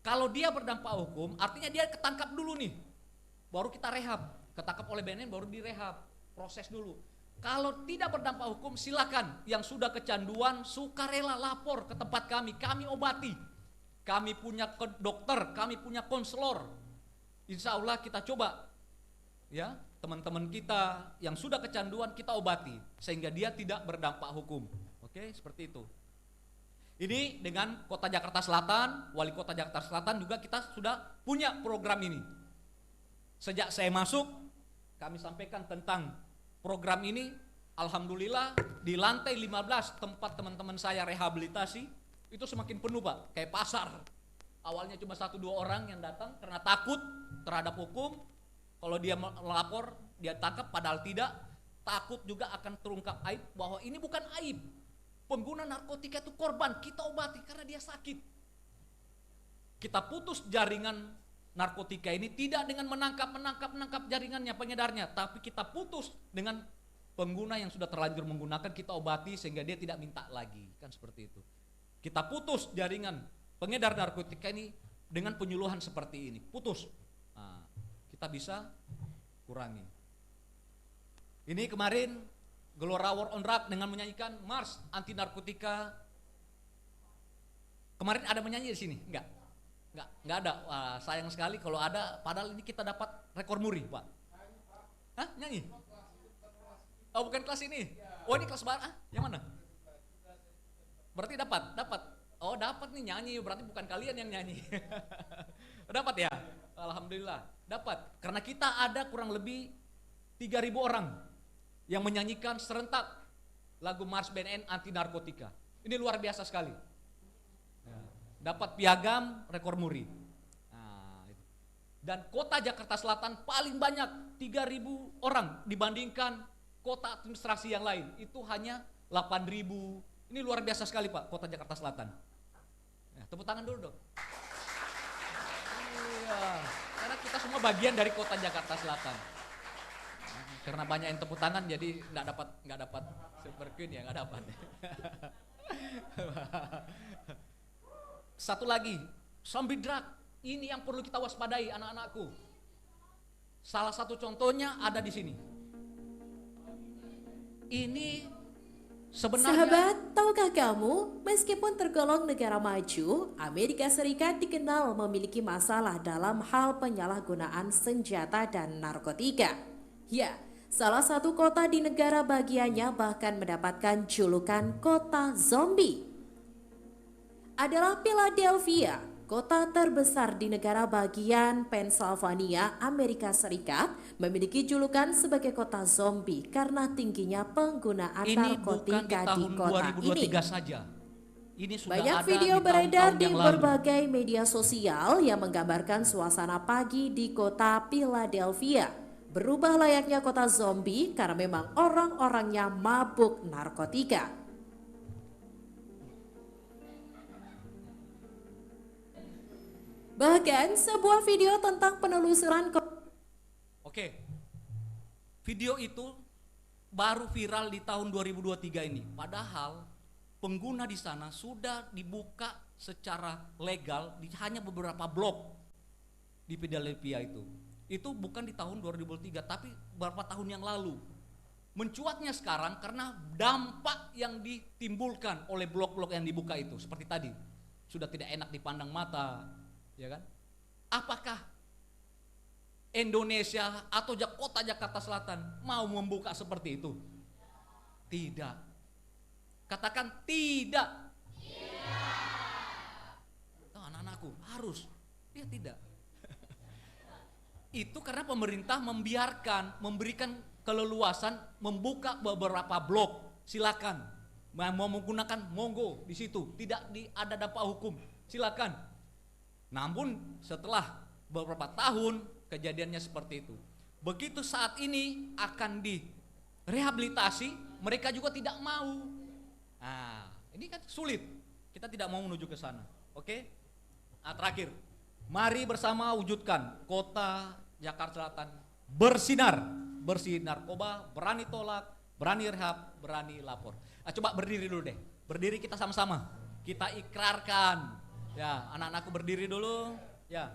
Kalau dia berdampak hukum, artinya dia ketangkap dulu nih. Baru kita rehab, ketangkap oleh BNN baru direhab, proses dulu. Kalau tidak berdampak hukum silakan yang sudah kecanduan sukarela lapor ke tempat kami obati. Kami punya dokter, kami punya konselor. Insya Allah kita coba ya teman-teman kita yang sudah kecanduan kita obati sehingga dia tidak berdampak hukum. Oke, seperti itu. Ini dengan Kota Jakarta Selatan, Wali Kota Jakarta Selatan juga kita sudah punya program ini. Sejak saya masuk, kami sampaikan tentang program ini. Alhamdulillah di lantai 15 tempat teman-teman saya rehabilitasi itu semakin penuh Pak, kayak pasar. Awalnya cuma 1-2 orang yang datang karena takut terhadap hukum. Kalau dia melapor, dia tangkap, padahal tidak. Takut juga akan terungkap aib bahwa ini bukan aib. Pengguna narkotika itu korban, kita obati karena dia sakit. Kita putus jaringan narkotika ini tidak dengan menangkap jaringannya, pengedarnya, tapi kita putus dengan pengguna yang sudah terlanjur menggunakan, kita obati sehingga dia tidak minta lagi, kan seperti itu. Kita putus jaringan pengedar narkotika ini dengan penyuluhan seperti ini, putus. Nah, kita bisa kurangi. Ini kemarin Gelora War on Drug dengan menyanyikan Mars Anti Narkotika. Kemarin ada menyanyi di sini? Enggak ada. Wah, sayang sekali kalau ada, padahal ini kita dapat rekor muri, Pak. Hah? Nyanyi? Oh, bukan kelas ini. Oh, ini kelas baru. Yang mana? Berarti dapat. Oh, dapat nih nyanyi, berarti bukan kalian yang nyanyi. Dapat ya? Alhamdulillah, dapat. Karena kita ada kurang lebih 3.000 orang yang menyanyikan serentak lagu Mars BNN anti narkotika. Ini luar biasa sekali. Ya, dapat piagam rekor muri. Nah, itu. Dan kota Jakarta Selatan paling banyak 3.000 orang dibandingkan kota administrasi yang lain. Itu hanya 8.000. Ini luar biasa sekali Pak, kota Jakarta Selatan. Ya, tepuk tangan dulu dong. Iya, karena kita semua bagian dari kota Jakarta Selatan. Karena banyak yang tepuk tangan jadi nggak dapat Super Queen ya, nggak dapat. Satu lagi, zombie drug. Ini yang perlu kita waspadai anak-anakku. Salah satu contohnya ada di sini. Ini sebenarnya Sahabat, tahukah kamu, meskipun tergolong negara maju, Amerika Serikat dikenal memiliki masalah dalam hal penyalahgunaan senjata dan narkotika. Ya, salah satu kota di negara bagiannya bahkan mendapatkan julukan kota zombie. Adalah Philadelphia, kota terbesar di negara bagian Pennsylvania, Amerika Serikat, memiliki julukan sebagai kota zombie karena tingginya penggunaan ini bukan di narkotika di tahun kota 2023 ini. saja. Ini sudah Banyak ada video di beredar tahun-tahun di yang lalu. berbagai media sosial yang menggambarkan suasana pagi di kota Philadelphia. Berubah layaknya kota zombie karena memang orang-orangnya mabuk narkotika. Bahkan sebuah video tentang penelusuran Oke. Video itu baru viral di tahun 2023 ini. Padahal pengguna di sana sudah dibuka secara legal di hanya beberapa blok di Philadelphia itu. Itu bukan di tahun 2003 tapi beberapa tahun yang lalu. Mencuatnya sekarang karena dampak yang ditimbulkan oleh blok-blok yang dibuka itu. Seperti tadi, sudah tidak enak dipandang mata, ya kan? Apakah Indonesia atau kota Jakarta Selatan mau membuka seperti itu? Tidak. Katakan tidak. Oh, anak-anakku harus. Dia tidak. Itu karena pemerintah memberikan keleluasan membuka beberapa blok. Silakan. Mau menggunakan monggo di situ. Tidak ada dampak hukum. Silakan. Namun setelah beberapa tahun kejadiannya seperti itu. Begitu saat ini akan direhabilitasi, mereka juga tidak mau. Nah, ini kan sulit. Kita tidak mau menuju ke sana. Oke? Nah, terakhir, mari bersama wujudkan kota Jakarta Selatan bersinar, bersih narkoba, berani tolak, berani rehab, berani lapor. Nah, coba berdiri dulu deh. Berdiri kita sama-sama. Kita ikrarkan. Ya, anak-anakku berdiri dulu. Ya,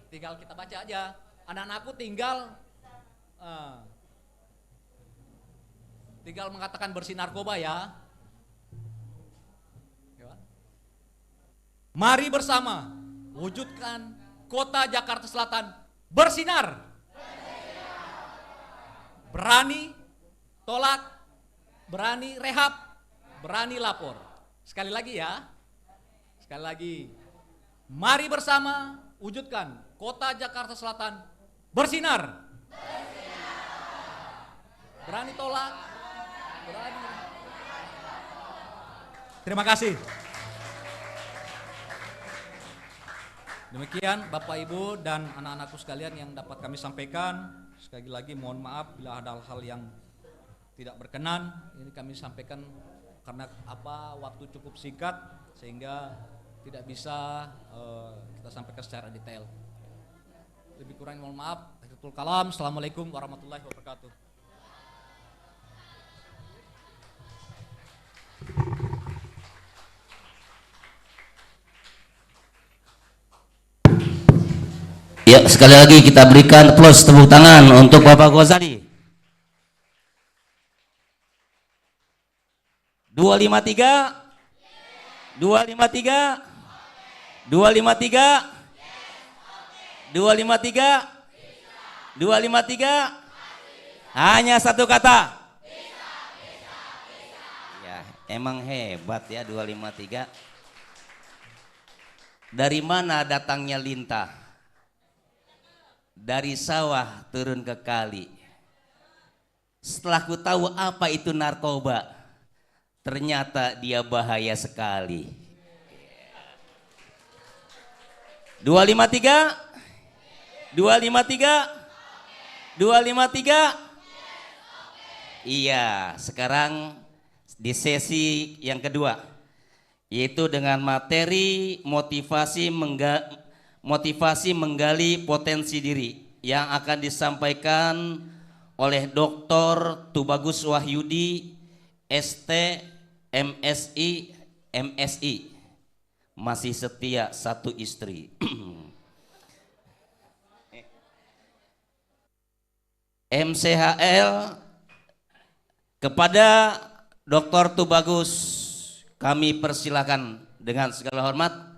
tinggal kita baca aja. Anak-anakku tinggal mengatakan bersih narkoba ya. Mari bersama wujudkan kota Jakarta Selatan bersinar. Berani tolak, berani rehab, berani lapor. Sekali lagi ya. Sekali lagi. Mari bersama wujudkan kota Jakarta Selatan bersinar. Berani tolak, berani. Terima kasih. Demikian Bapak Ibu dan anak-anakku sekalian yang dapat kami sampaikan. Sekali lagi mohon maaf bila ada hal-hal yang tidak berkenan. Ini kami sampaikan karena waktu cukup singkat sehingga tidak bisa kita sampaikan secara detail. Lebih kurang mohon maaf. Akhirul kalam. Assalamualaikum warahmatullahi wabarakatuh. Ya, sekali lagi kita berikan plus tepuk tangan untuk Bapak Ghazali. 253 253 253 253 253 hanya satu kata. Ya, emang hebat ya 253. Dari mana datangnya lintah? Dari sawah turun ke kali. Setelah ku tahu apa itu narkoba, Ternyata dia bahaya sekali. 253, 253, 253. Iya, sekarang di sesi yang kedua, yaitu dengan materi motivasi menggali potensi diri yang akan disampaikan oleh Dr. Tubagus Wahyudi, ST, MSI, MSI, masih setia satu istri. MCHL kepada Dr. Tubagus kami persilakan dengan segala hormat.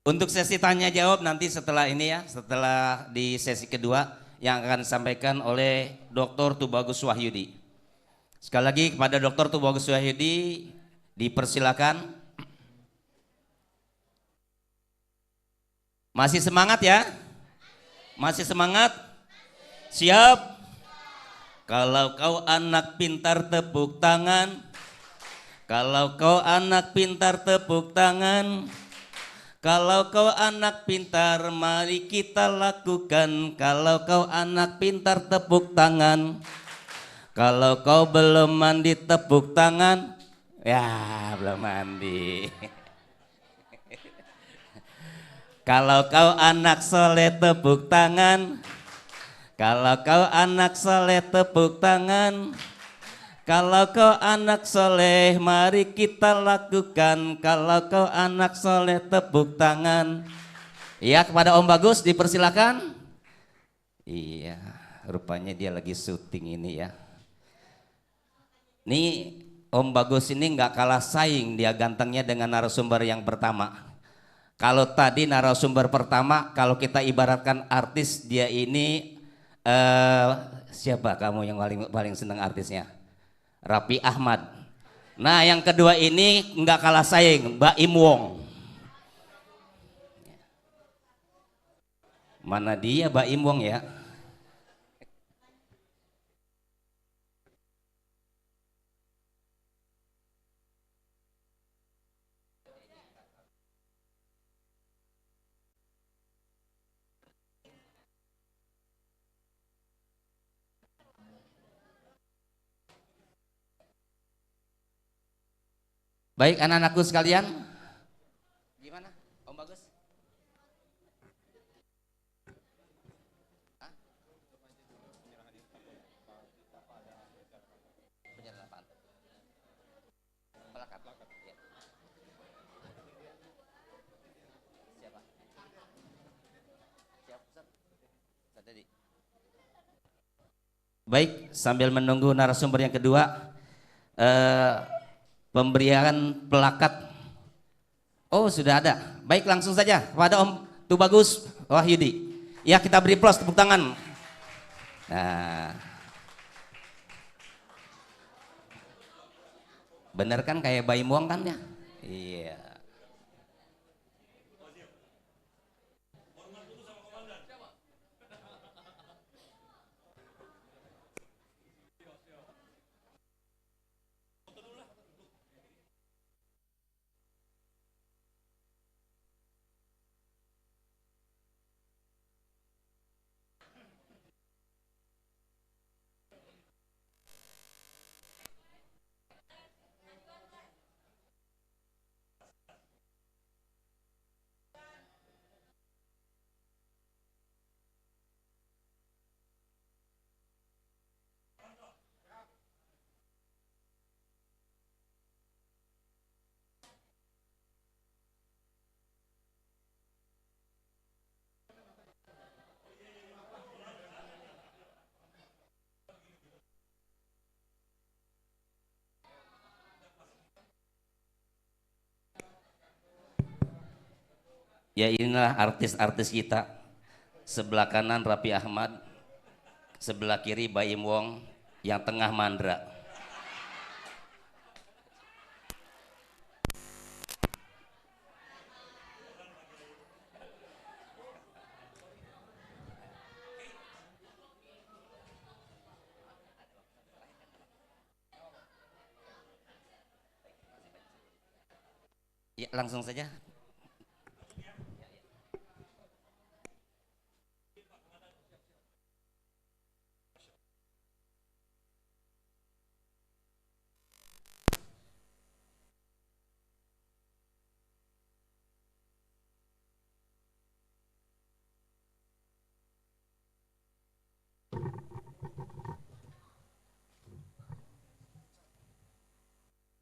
Untuk sesi tanya jawab nanti setelah ini ya, setelah di sesi kedua yang akan disampaikan oleh Dr. Tubagus Wahyudi. Sekali lagi kepada Dr. Tubagus Wahyudi dipersilakan. Masih semangat ya? Masih semangat? Siap? Kalau kau anak pintar tepuk tangan. Kalau kau anak pintar tepuk tangan. Kalau kau anak pintar mari kita lakukan. Kalau kau anak pintar tepuk tangan. Kalau kau belum mandi tepuk tangan. Ya belum mandi. Kalau kau anak soleh tepuk tangan. Kalau kau anak soleh tepuk tangan. Kalau kau anak soleh mari kita lakukan. Kalau kau anak soleh tepuk tangan. Ya, kepada Om Bagus dipersilakan. Iya, rupanya dia lagi syuting ini ya. Nih Om Bagus ini nggak kalah saing dia gantengnya dengan narasumber yang pertama. Kalau tadi narasumber pertama, kalau kita ibaratkan artis, dia ini siapa kamu yang paling senang artisnya? Raffi Ahmad. Nah yang kedua ini nggak kalah saing, Mbak Im Wong. Mana dia Mbak Im Wong ya? Baik anak-anakku sekalian, gimana Om Bagus? Hah? Penyerapan. Pelakat. Ya. Siapa? Siap, Ustaz? Ustaz Dedi. Baik, sambil menunggu narasumber yang kedua, pemberian pelakat. Oh sudah ada. Baik langsung saja kepada Om Tubagus Wahyudi. Ya kita beri plus tepuk tangan. Nah, bener kan kayak bayi muang kan ya? Iya. Ya inilah artis-artis kita. Sebelah kanan Raffi Ahmad, sebelah kiri Baim Wong, yang tengah Mandra. Ya, langsung saja.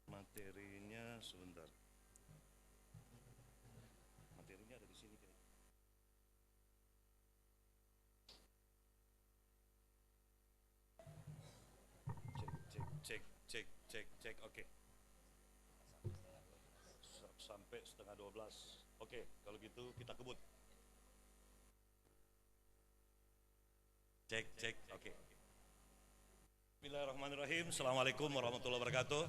Materinya sebentar. Materinya ada di sini. Cek. Oke. Sampai setengah 12. Oke, kalau gitu kita kebut. Cek. Oke. Bismillahirrahmanirrahim. Assalamualaikum warahmatullahi wabarakatuh.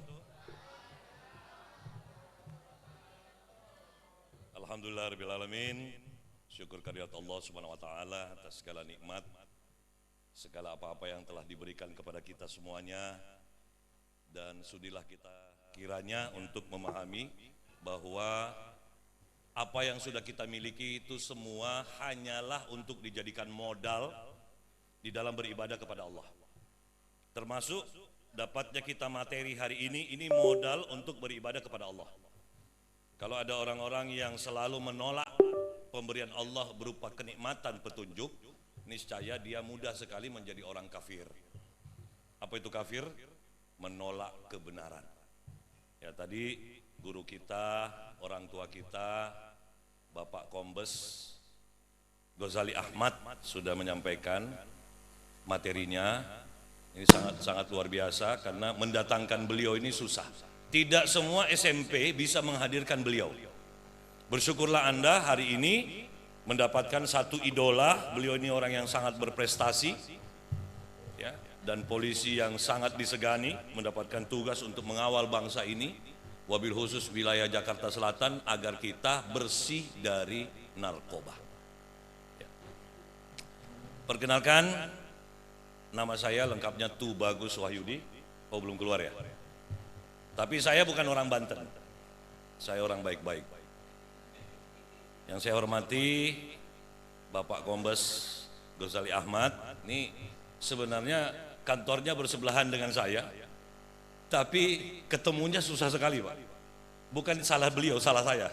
Alhamdulillahirrahmanirrahim. Syukur kehadirat Allah subhanahu wa ta'ala atas segala nikmat, segala apa-apa yang telah diberikan kepada kita semuanya. Dan sudilah kita kiranya untuk memahami bahwa apa yang sudah kita miliki itu semua hanyalah untuk dijadikan modal di dalam beribadah kepada Allah. Termasuk dapatnya kita materi hari ini modal untuk beribadah kepada Allah. Kalau ada orang-orang yang selalu menolak pemberian Allah berupa kenikmatan petunjuk, niscaya dia mudah sekali menjadi orang kafir. Apa itu kafir? Menolak kebenaran. Ya, tadi guru kita, orang tua kita, Bapak Kombes Ghazali Ahmad sudah menyampaikan materinya. Ini sangat luar biasa karena mendatangkan beliau ini susah. Tidak semua SMP bisa menghadirkan beliau. Bersyukurlah Anda hari ini mendapatkan satu idola. Beliau ini orang yang sangat berprestasi, ya, dan polisi yang sangat disegani, mendapatkan tugas untuk mengawal bangsa ini, wabil khusus wilayah Jakarta Selatan, agar kita bersih dari narkoba. Ya. Perkenalkan, nama saya lengkapnya Tubagus Wahyudi. Oh, belum keluar ya? Tapi saya bukan orang Banten, saya orang baik-baik. Yang saya hormati Bapak Kombes Ghazali Ahmad, ini sebenarnya kantornya bersebelahan dengan saya, tapi ketemunya susah sekali Pak. Bukan salah beliau, salah saya.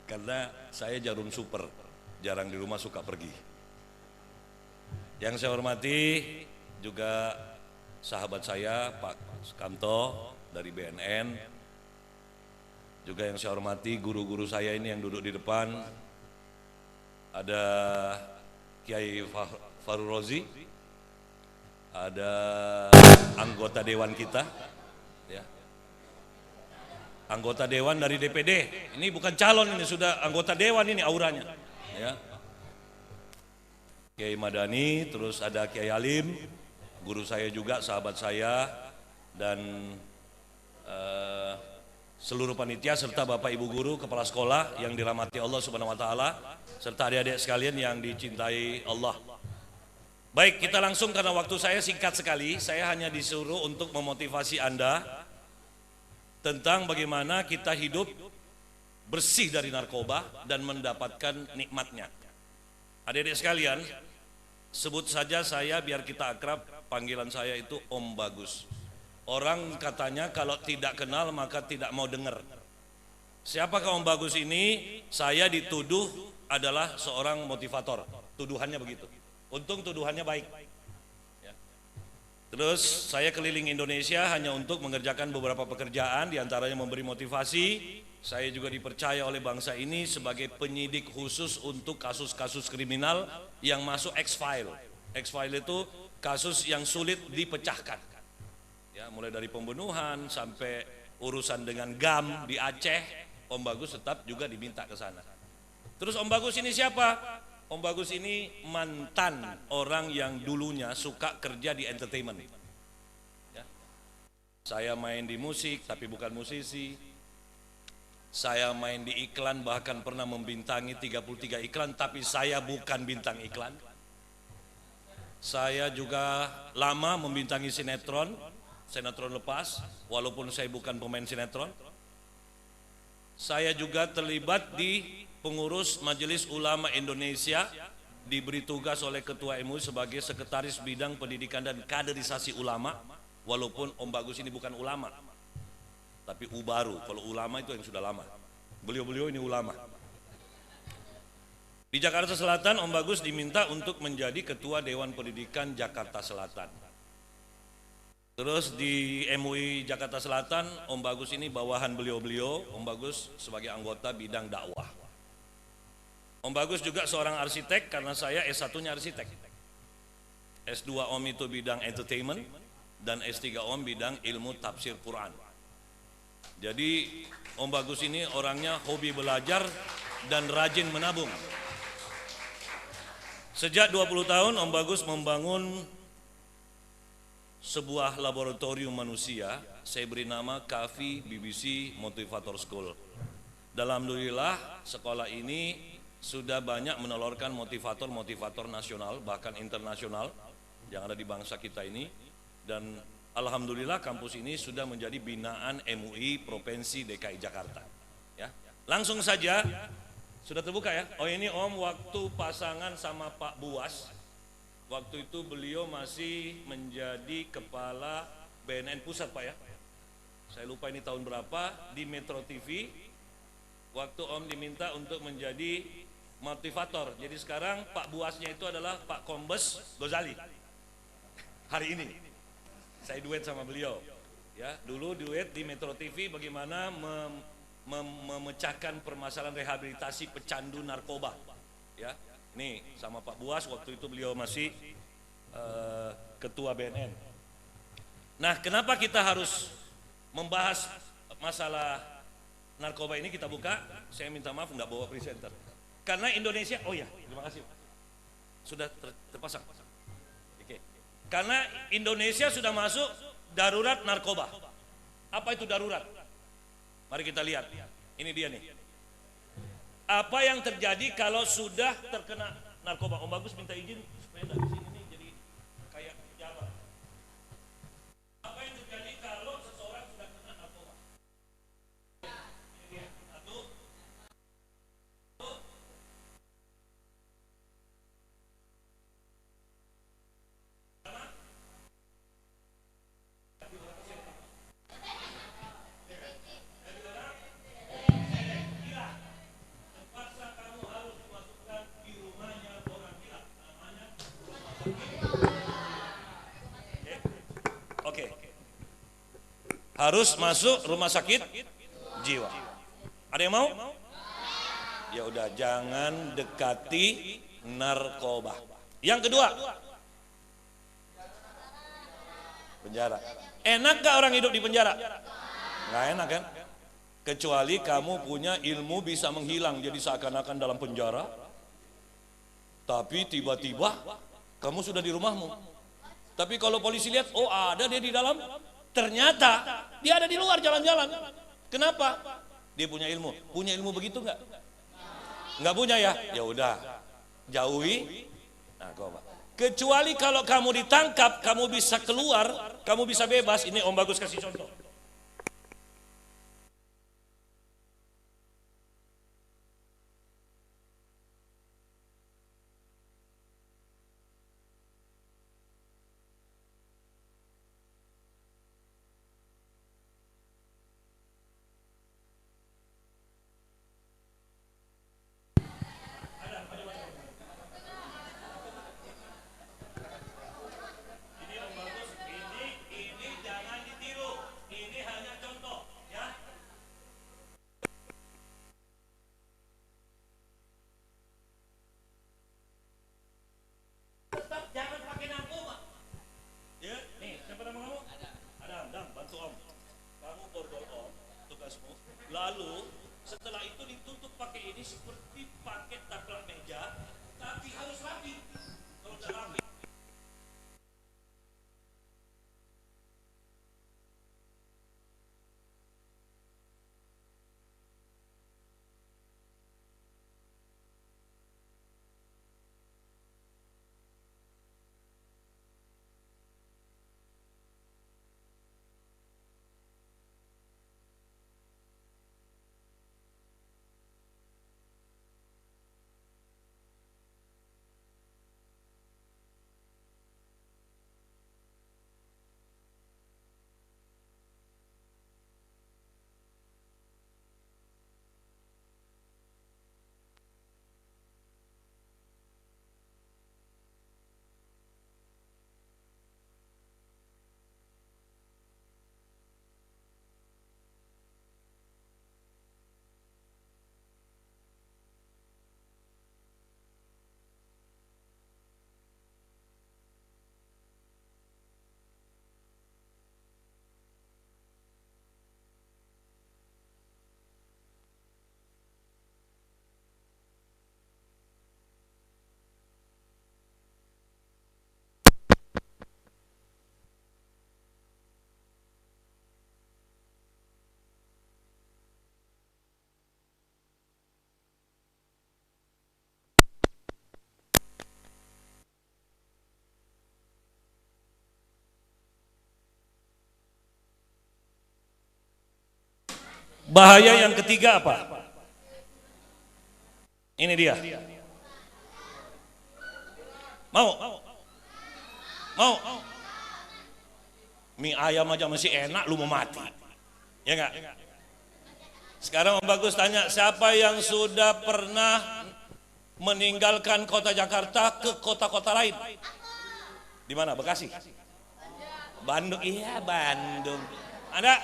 Karena saya jarum super, jarang di rumah, suka pergi. Yang saya hormati juga sahabat saya Pak Sukamto dari BNN. Juga yang saya hormati guru-guru saya ini yang duduk di depan. Ada Kiai Farul Rozi, ada anggota dewan kita, ya. Anggota dewan dari DPD. Ini bukan calon, ini sudah anggota dewan ini auranya, ya. Kiai Madani, terus ada Kiai Alim, guru saya juga, sahabat saya, dan seluruh panitia serta Bapak Ibu guru, kepala sekolah yang dirahmati Allah Subhanahu wa taala, serta adik-adik sekalian yang dicintai Allah. Baik, kita langsung karena waktu saya singkat sekali. Saya hanya disuruh untuk memotivasi Anda tentang bagaimana kita hidup bersih dari narkoba dan mendapatkan nikmatnya. Adik-adik sekalian, sebut saja saya biar kita akrab, panggilan saya itu Om Bagus. Orang katanya kalau tidak kenal maka tidak mau dengar. Siapakah Om Bagus ini? Saya dituduh adalah seorang motivator. Tuduhannya begitu. Untung tuduhannya baik. Ya. Terus saya keliling Indonesia hanya untuk mengerjakan beberapa pekerjaan, diantaranya memberi motivasi. Saya juga dipercaya oleh bangsa ini sebagai penyidik khusus untuk kasus-kasus kriminal yang masuk X-File. X-File itu kasus yang sulit dipecahkan. Ya, mulai dari pembunuhan sampai urusan dengan GAM di Aceh, Om Bagus tetap juga diminta ke sana. Terus Om Bagus ini siapa? Om Bagus ini mantan orang yang dulunya suka kerja di entertainment. Ya. Saya main di musik tapi bukan musisi. Saya main di iklan, bahkan pernah membintangi 33 iklan tapi saya bukan bintang iklan. Saya juga lama membintangi sinetron lepas, walaupun saya bukan pemain sinetron. Saya juga terlibat di pengurus Majelis Ulama Indonesia, diberi tugas oleh Ketua MUI sebagai Sekretaris Bidang Pendidikan dan Kaderisasi Ulama. Walaupun Om Bagus ini bukan ulama, tapi baru. Kalau ulama itu yang sudah lama. Beliau-beliau ini ulama. Di Jakarta Selatan, Om Bagus diminta untuk menjadi Ketua Dewan Pendidikan Jakarta Selatan. Terus di MUI Jakarta Selatan, Om Bagus ini bawahan beliau-beliau. Om Bagus sebagai anggota bidang dakwah. Om Bagus juga seorang arsitek karena saya S1-nya arsitek. S2 Om itu bidang entertainment dan S3 Om bidang ilmu tafsir Quran. Jadi Om Bagus ini orangnya hobi belajar dan rajin menabung. Sejak 20 tahun Om Bagus membangun sebuah laboratorium manusia, saya beri nama Kavi BBC Motivator School. Alhamdulillah sekolah ini sudah banyak menelurkan motivator-motivator nasional bahkan internasional yang ada di bangsa kita ini, dan alhamdulillah kampus ini sudah menjadi binaan MUI Provinsi DKI Jakarta. Ya, langsung saja sudah terbuka ya. Oh ini Om waktu pasangan sama Pak Buas, waktu itu beliau masih menjadi kepala BNN pusat Pak ya. Saya lupa ini tahun berapa di Metro TV. Waktu Om diminta untuk menjadi motivator. Jadi sekarang Pak Buasnya itu adalah Pak Kombes Gozali. Hari ini saya duet sama beliau. Ya, dulu duet di Metro TV bagaimana memecahkan permasalahan rehabilitasi pecandu narkoba. Ya, nih sama Pak Buas waktu itu beliau masih ketua BNN. Nah, kenapa kita harus membahas masalah narkoba ini? Kita buka. Saya minta maaf nggak bawa presenter. Karena Indonesia, oh ya, terima kasih. Sudah terpasang. Oke. Karena Indonesia sudah masuk darurat narkoba. Apa itu darurat? Mari kita lihat. Ini dia nih. Apa yang terjadi kalau sudah terkena narkoba? Om Bagus minta izin supaya dari sini nih jadi kayak jabat. Apa yang terjadi kalau seseorang sudah kena narkoba? Ini dia. Satu. Oke. Harus masuk rumah sakit jiwa. Ada yang mau? Ya udah, jangan dekati narkoba. Yang kedua, penjara. Enak gak orang hidup di penjara? Nggak enak kan? Kecuali kamu punya ilmu bisa menghilang, jadi seakan-akan dalam penjara, tapi tiba-tiba kamu sudah di rumahmu. Tapi kalau polisi lihat, oh ada dia di dalam, ternyata dia ada di luar jalan-jalan. Kenapa? Dia punya ilmu. Punya ilmu begitu nggak? Nggak punya ya? Ya udah, jauhi narkoba. Kecuali kalau kamu ditangkap, kamu bisa keluar, kamu bisa bebas. Ini Om Bagus kasih contoh. Ini jangan ditiru. Ini hanya contoh, ya. Tetap jangan pakai narkoba. Ya, nih, siapa nama kamu? Ada, Dam, bantu Om. Kamu borgol Om, tugasmu. Lalu setelah itu ditutup pakai ini seperti pakai taplak meja, tapi harus rapi. Kalau tidak rapi, Bahaya yang ketiga apa? Ini dia. Mau? Mie ayam aja masih enak, lu mau mati. Ya enggak? Sekarang Om Bagus tanya, siapa yang sudah pernah meninggalkan kota Jakarta ke kota-kota lain? Di mana? Bekasi? Bandung? Iya, Bandung. Ada?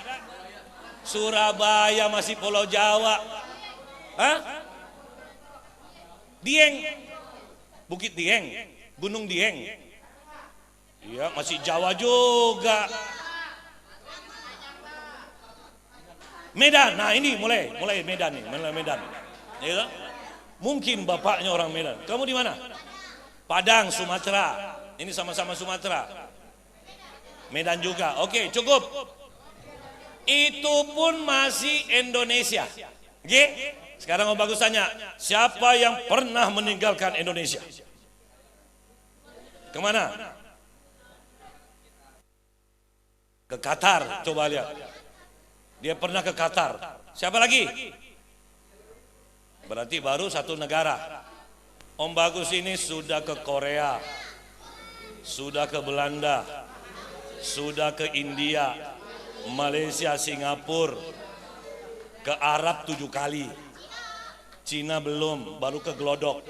Surabaya masih Pulau Jawa. Hah? Dieng? Bukit Dieng? Gunung Dieng? Iya, masih Jawa juga. Medan, nah ini mulai Medan nih, mulai Medan. Ya, mungkin bapaknya orang Medan. Kamu di mana? Padang, Sumatera. Ini sama-sama Sumatera. Medan juga. Oke, cukup. Itu pun masih Indonesia. Oke? Sekarang Om Bagus tanya, siapa yang pernah meninggalkan Indonesia? Kemana? Ke Qatar, coba lihat. Dia pernah ke Qatar. Siapa lagi? Berarti baru satu negara. Om Bagus ini sudah ke Korea, sudah ke Belanda, sudah ke India, Malaysia, Singapura, ke Arab 7 kali. Cina belum, baru ke Glodok.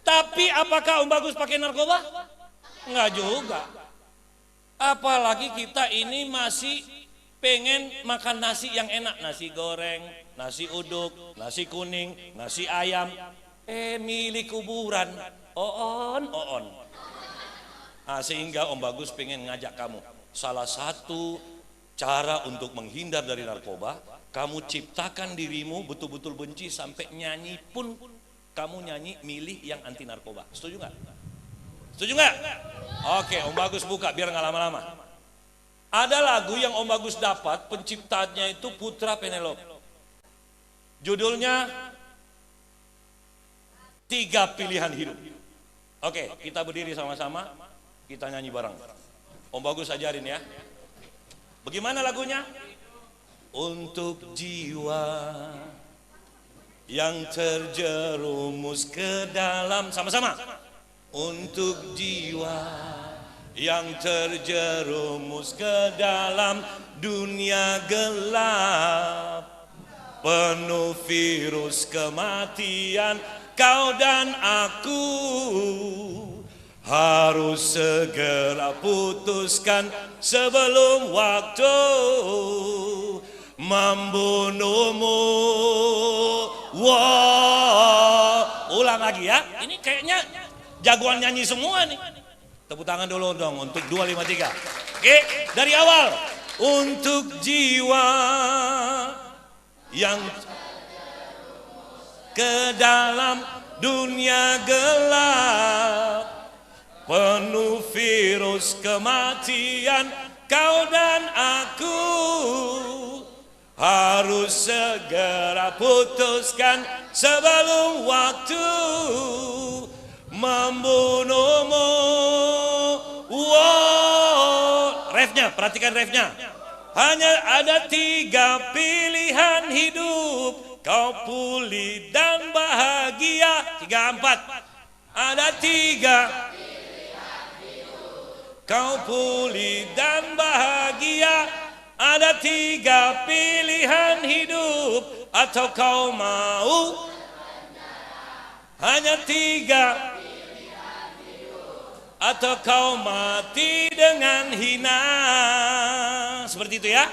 Tapi apakah Om Bagus pakai narkoba? Enggak juga. Apalagi kita ini masih pengen makan nasi yang enak, nasi goreng, nasi uduk, nasi kuning, nasi ayam. Milik kuburan, oon. Sehingga Om Bagus pengen ngajak kamu. Salah satu cara untuk menghindar dari narkoba, kamu ciptakan dirimu betul-betul benci sampai nyanyi pun kamu nyanyi milih yang anti narkoba. Setuju nggak? Setuju nggak? Oke, Om Bagus buka biar nggak lama-lama. Ada lagu yang Om Bagus dapat, penciptanya itu Putra Penelope. Judulnya 3 Pilihan Hidup. Oke, kita berdiri sama-sama, kita nyanyi bareng. Om Bagus ajarin ya. Bagaimana lagunya? Untuk jiwa yang terjerumus ke dalam, sama-sama. Untuk jiwa yang terjerumus ke dalam dunia gelap, penuh virus kematian, kau dan aku harus segera putuskan sebelum waktu membunuhmu. Wow. Ulang lagi ya. Ini kayaknya jagoan nyanyi semua nih. Tepuk tangan dulu dong untuk 253. Oke, dari awal. Untuk jiwa yang ke dalam dunia gelap, penuh virus kematian, kau dan aku harus segera putuskan sebelum waktu membunuhmu. Wow. Refnya, perhatikan refnya. Hanya ada 3 pilihan hidup, kau pulih dan bahagia. 3, 4. Ada 3 pilihan hidup, kau pulih dan bahagia. Ada 3 pilihan hidup, atau kau mau hanya 3 pilihan hidup, atau kau mati dengan hina. Seperti itu ya.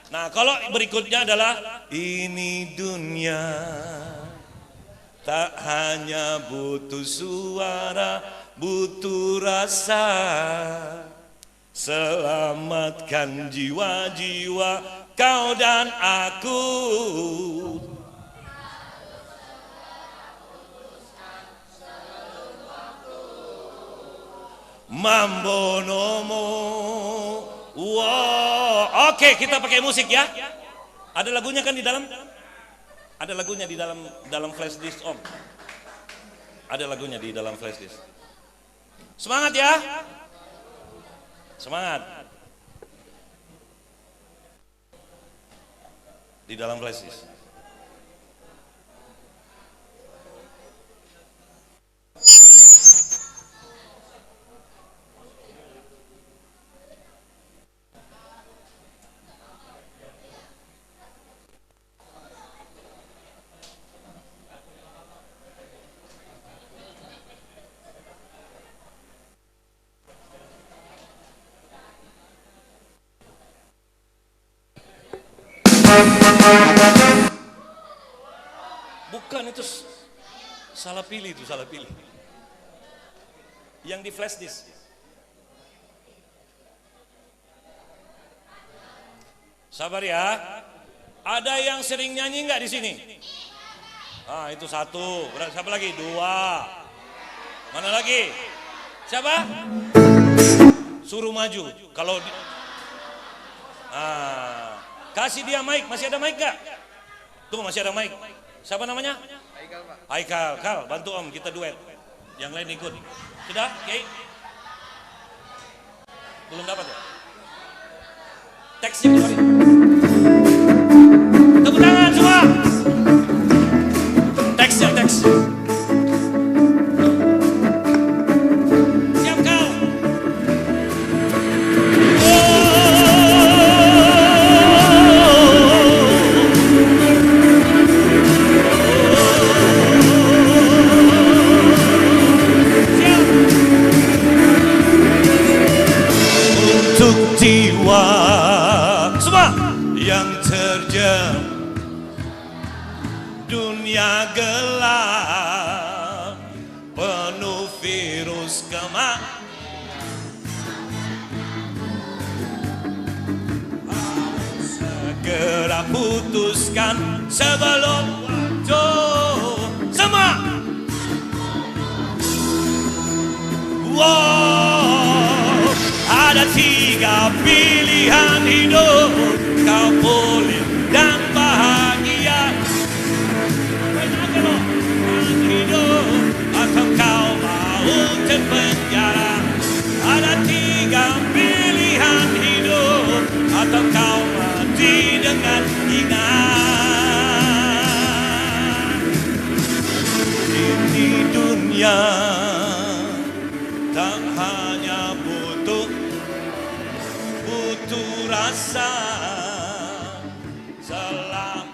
Nah, kalau berikutnya adalah ini dunia tak hanya butuh suara, butuh rasa. Selamatkan jiwa-jiwa kau dan aku. Membunuhmu. Wow. Oke, kita pakai musik ya. Ada lagunya kan di dalam? Ada lagunya di dalam flash disk Om. Ada lagunya di dalam flash disk. Semangat ya. Semangat. di dalam flash disk. Bukan, itu salah pilih, itu salah pilih. Yang di flash disk. Sabar ya. Ada yang sering nyanyi nggak di sini? Ah, itu satu. Siapa lagi? Dua. Mana lagi? Siapa? Suruh maju. Kalau kasih dia mic. Masih ada mic nggak? Tunggu, masih ada mic. Siapa namanya? Haikal, Pak. Haikal, Kal, bantu Om, kita duet. Yang lain ikut. Sudah, Kiai? Belum dapat ya? Teksnya keluarin. Tepuk tangan semua. Teksnya, teks. Siap kau. Jiwa semua yang terjam dunia gelap penuh virus segera putuskan sebelum waktu semua. Wow, ada 3 pilihan hidup, kau pulih dan bahagia. Hidup atau kau mau terpenjara. Ada 3 pilihan hidup, atau kau mati dengan ingat. Ini dunia tak hanya butuh rasa selam.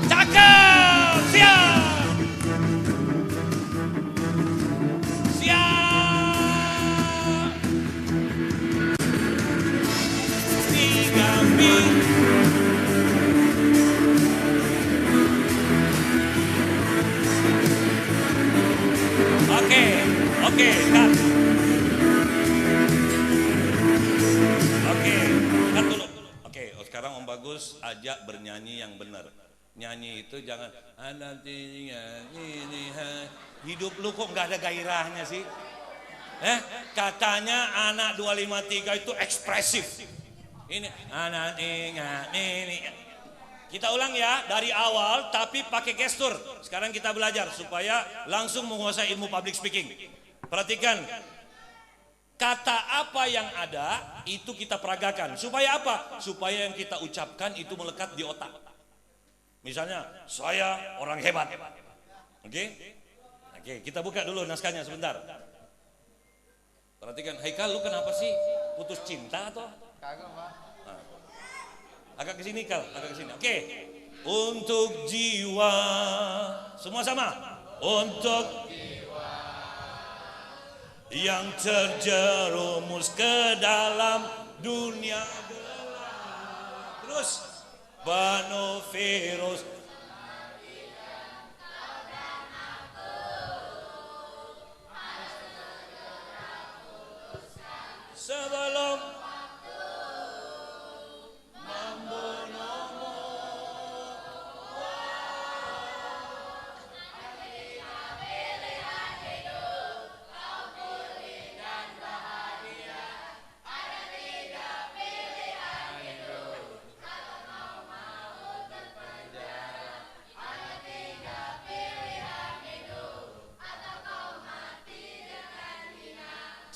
Cakep, siap. Siap. 3 mil. Oke, cut. Cut dulu. Oke, sekarang Om Bagus ajak bernyanyi yang benar. Nyanyi itu jangan hidup lu kok nggak ada gairahnya sih? Katanya anak 253 itu ekspresif. Ini anak ini. Kita ulang ya dari awal tapi pakai gestur. Sekarang kita belajar supaya langsung menguasai ilmu public speaking. Perhatikan, kata apa yang ada itu kita peragakan. Supaya apa? Supaya yang kita ucapkan itu melekat di otak. Misalnya, saya orang hebat. Oke, kita buka dulu naskahnya sebentar. Perhatikan, Haikal, lu kenapa sih putus cinta atau? Kagak, Pak. Agak ke sini, Kal, agak ke sini. Oke. Untuk jiwa. Semua sama. Untuk jiwa yang terjerumus ke dalam dunia gelap. Terus penuh virus. Sebelum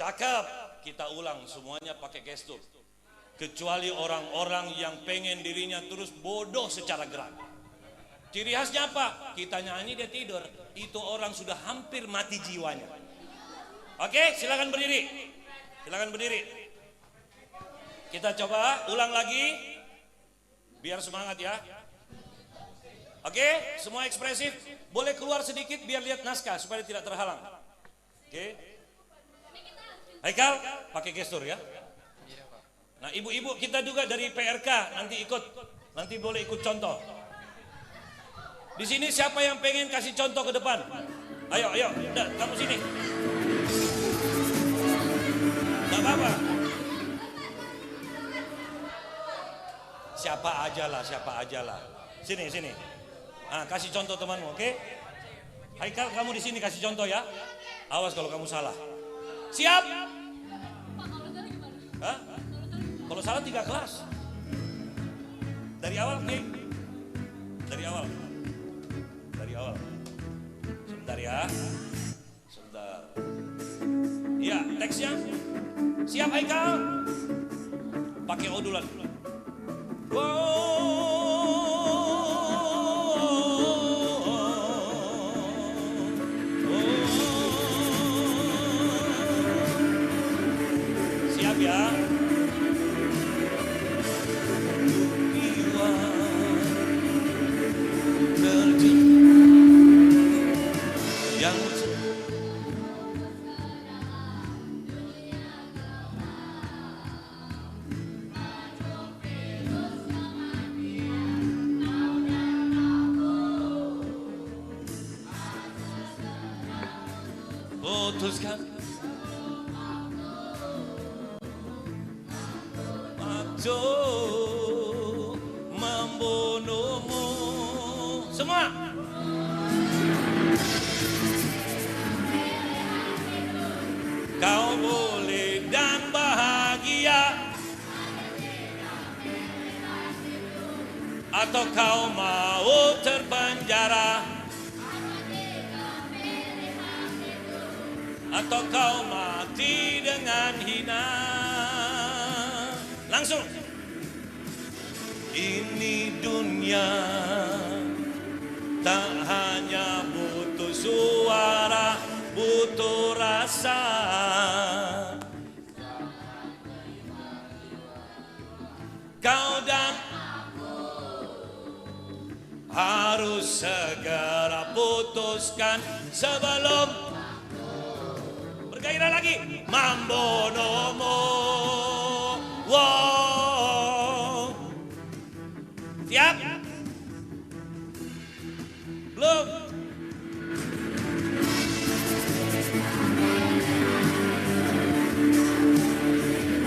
Cakep. Kita ulang semuanya pakai gestur. Kecuali orang-orang yang pengen dirinya terus bodoh secara gerak. Ciri khasnya apa? Kita nyanyi dia tidur. Itu orang sudah hampir mati jiwanya. Oke, silakan berdiri. Silakan berdiri. Kita coba ulang lagi. Biar semangat ya. Oke, semua ekspresif. Boleh keluar sedikit biar lihat naskah supaya tidak terhalang. Oke. Haikal, pakai gestur ya. Nah, ibu-ibu kita juga dari PRK nanti ikut. Nanti boleh ikut contoh. Di sini siapa yang pengen kasih contoh ke depan? Ayo, udah, kamu sini. Enggak apa-apa. Siapa aja lah. Sini. Nah, kasih contoh temanmu, oke? Haikal, kamu di sini kasih contoh ya. Awas kalau kamu salah. Siap? Hah? Kalau salah 3 kelas. Dari awal, oke? Dari awal. Sebentar ya. Sebentar. Iya, teksnya. Siap Haikal? Pakai odulan. Siap ya. Putuskan waktu membunuhmu. Semua kau boleh dan bahagia, atau kau mau terpenjara, atau kau mati dengan hina. Langsung. Ini dunia tak hanya butuh suara, butuh rasa. Kau dan harus segera putuskan sebelum bergairah lagi. Mambo nomo. Wow. Siap? Belum?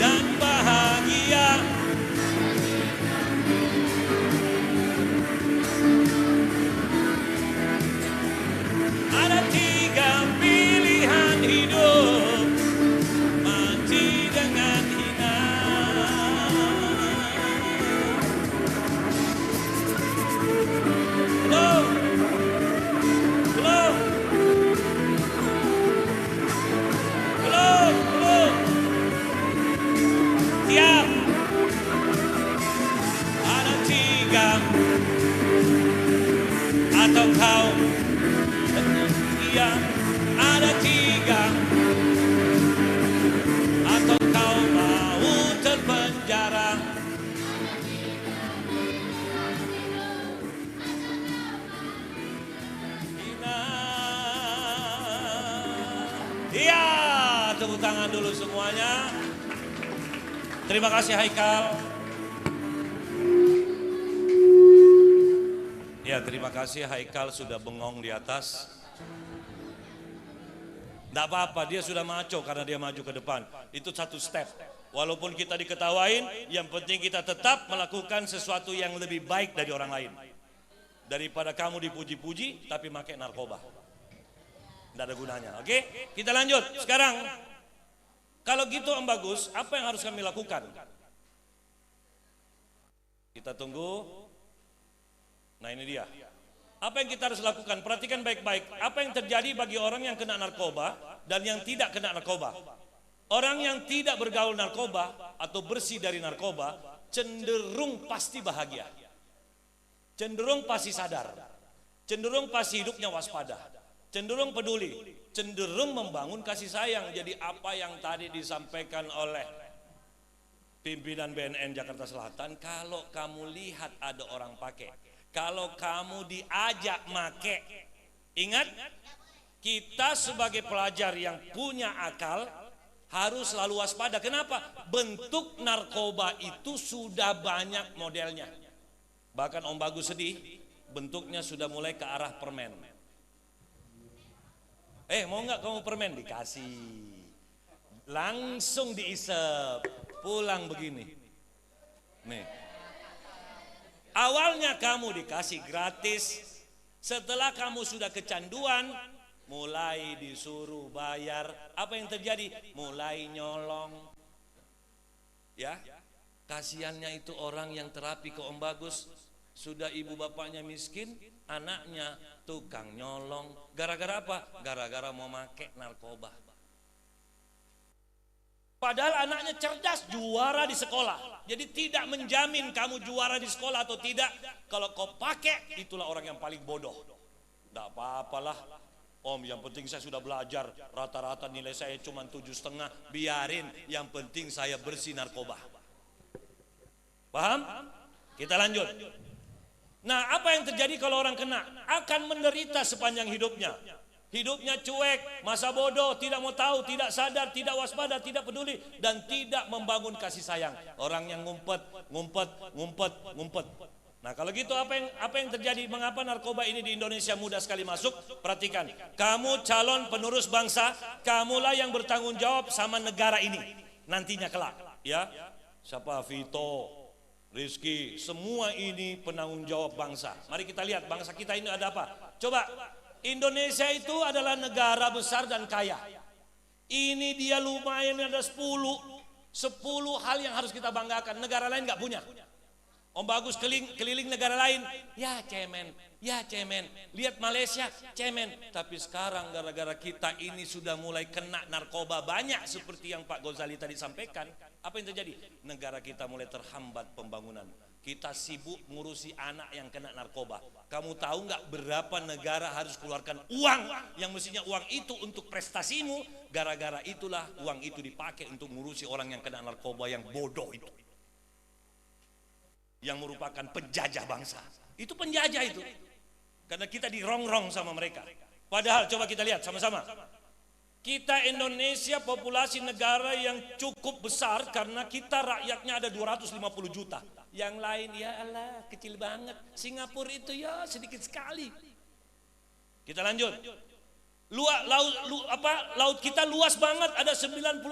Dan bahagia. Ada 3 pilihan hidup. Mati dengan hina. Belum. Siap. Ada 3. Atau kau. Iya, ada 3. Atau kau mau terpenjara. Iya, tepuk tangan dulu semuanya. Terima kasih Haikal. Ya, terima kasih Haikal sudah bengong di atas. Tidak apa-apa, dia sudah maco karena dia maju ke depan. Itu satu step. Walaupun kita diketawain, yang penting kita tetap melakukan sesuatu yang lebih baik dari orang lain. Daripada kamu dipuji-puji tapi pakai narkoba. Tidak ada gunanya, oke? Kita lanjut. Sekarang, kalau gitu Om Bagus, apa yang harus kami lakukan? Kita tunggu. Nah, ini dia. Apa yang kita harus lakukan? Perhatikan baik-baik. Apa yang terjadi bagi orang yang kena narkoba dan yang tidak kena narkoba? Orang yang tidak bergaul narkoba atau bersih dari narkoba cenderung pasti bahagia, cenderung pasti sadar, cenderung pasti hidupnya waspada, cenderung peduli, cenderung membangun kasih sayang. Jadi apa yang tadi disampaikan oleh pimpinan BNN Jakarta Selatan, kalau kamu lihat ada orang pakai, kalau kamu diajak make, ingat, kita sebagai pelajar yang punya akal harus selalu waspada. Kenapa? Bentuk narkoba itu sudah banyak modelnya. Bahkan Om Bagus sedih, bentuknya sudah mulai ke arah permen. Mau nggak kamu permen? Dikasih. Langsung diisep, pulang begini. Nih. Awalnya kamu dikasih gratis, setelah kamu sudah kecanduan, mulai disuruh bayar. Apa yang terjadi? Mulai nyolong. Ya, kasihannya itu orang yang terapi ke Om Bagus, sudah ibu bapaknya miskin, anaknya tukang nyolong. Gara-gara apa? Gara-gara mau make narkoba. Padahal anaknya cerdas, juara di sekolah. Jadi tidak menjamin kamu juara di sekolah atau tidak. Kalau kau pakai, itulah orang yang paling bodoh. Tidak apa-apalah Om, yang penting saya sudah belajar, rata-rata nilai saya cuma 7,5, biarin, yang penting saya bersih narkoba. Paham? Kita lanjut. Nah, apa yang terjadi kalau orang kena? Akan menderita sepanjang hidupnya. Hidupnya cuek, masa bodoh, tidak mau tahu, tidak sadar, tidak waspada, tidak peduli, dan tidak membangun kasih sayang. Orang yang ngumpet. Nah, kalau gitu apa yang terjadi? Mengapa narkoba ini di Indonesia mudah sekali masuk? Perhatikan, kamu calon penerus bangsa, kamulah yang bertanggung jawab sama negara ini nantinya kelak, ya. Siapa? Vito, Rizky, semua ini penanggung jawab bangsa. Mari kita lihat bangsa kita ini ada apa. Coba, Indonesia itu adalah negara besar dan kaya. Ini dia lumayan ada 10 hal yang harus kita banggakan. Negara lain nggak punya. Om Bagus keliling negara lain, ya cemen. Lihat Malaysia, cemen. Tapi sekarang gara-gara kita ini sudah mulai kena narkoba banyak seperti yang Pak Ghazali tadi sampaikan. Apa yang terjadi? Negara kita mulai terhambat pembangunan. Kita sibuk ngurusi anak yang kena narkoba. Kamu tahu nggak berapa negara harus keluarkan uang yang mestinya uang itu untuk prestasimu? Gara-gara itulah uang itu dipakai untuk ngurusi orang yang kena narkoba yang bodoh itu, yang merupakan penjajah bangsa. Itu penjajah itu. Karena kita dirongrong sama mereka. Padahal coba kita lihat sama-sama. Kita Indonesia populasi negara yang cukup besar karena kita rakyatnya ada 250 juta. Yang lain ya Allah kecil banget. Singapura itu ya sedikit sekali. Kita lanjut. Laut kita luas banget, ada 93.000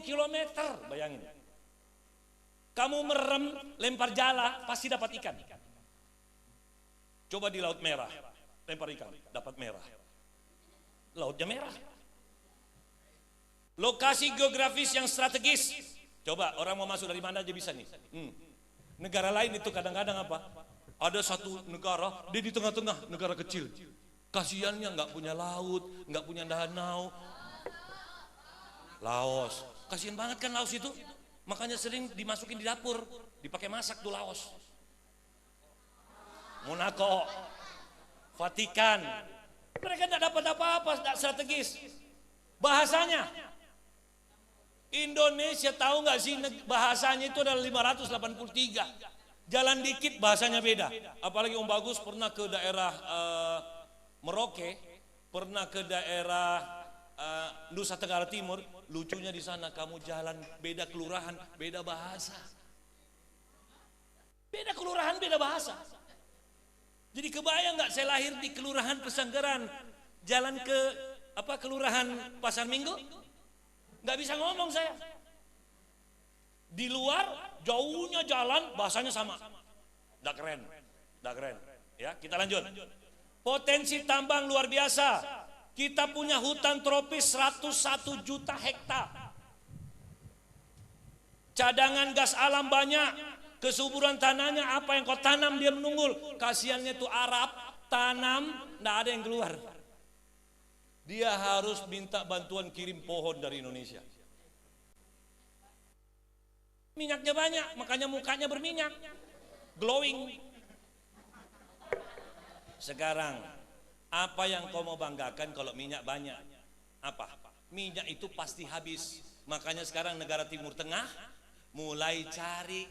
kilometer. Bayangin. Kamu merem, lempar jala, pasti dapat ikan. Coba di Laut Merah, lempar ikan, dapat merah. Lautnya merah. Lokasi geografis yang strategis. Coba orang mau masuk dari mana aja bisa nih. Negara lain itu kadang-kadang apa? Ada satu negara, dia di tengah-tengah, negara kecil. Kasiannya nggak punya laut, nggak punya danau. Laos, kasian banget kan Laos itu. Makanya sering dimasukin di dapur, dipakai masak tuh Laos. Monaco, Vatikan, mereka tidak dapat apa-apa, tidak strategis. Bahasanya, Indonesia tahu nggak sih bahasanya itu adalah 583. Jalan dikit bahasanya beda. Apalagi Om Bagus pernah ke daerah Merauke, pernah ke daerah Nusa Tenggara Timur. Lucunya di sana kamu jalan beda kelurahan, beda bahasa. Beda kelurahan, beda bahasa. Jadi kebayang nggak saya lahir di kelurahan Pesanggeran, jalan ke kelurahan Pasar Minggu, nggak bisa ngomong saya. Di luar jauhnya jalan bahasanya sama. Nggak keren, nggak keren. Ya kita lanjut. Potensi tambang luar biasa. Kita punya hutan tropis 101 juta hektar. Cadangan gas alam banyak. Kesuburan tanahnya apa yang kau tanam dia menunggul. Kasiannya tuh Arab tanam nggak ada yang keluar. Dia harus minta bantuan kirim pohon dari Indonesia. Minyaknya banyak, makanya mukanya berminyak, glowing. Sekarang, apa yang kau mau banggakan kalau minyak banyak? Apa? Minyak itu pasti habis. Makanya sekarang negara Timur Tengah mulai cari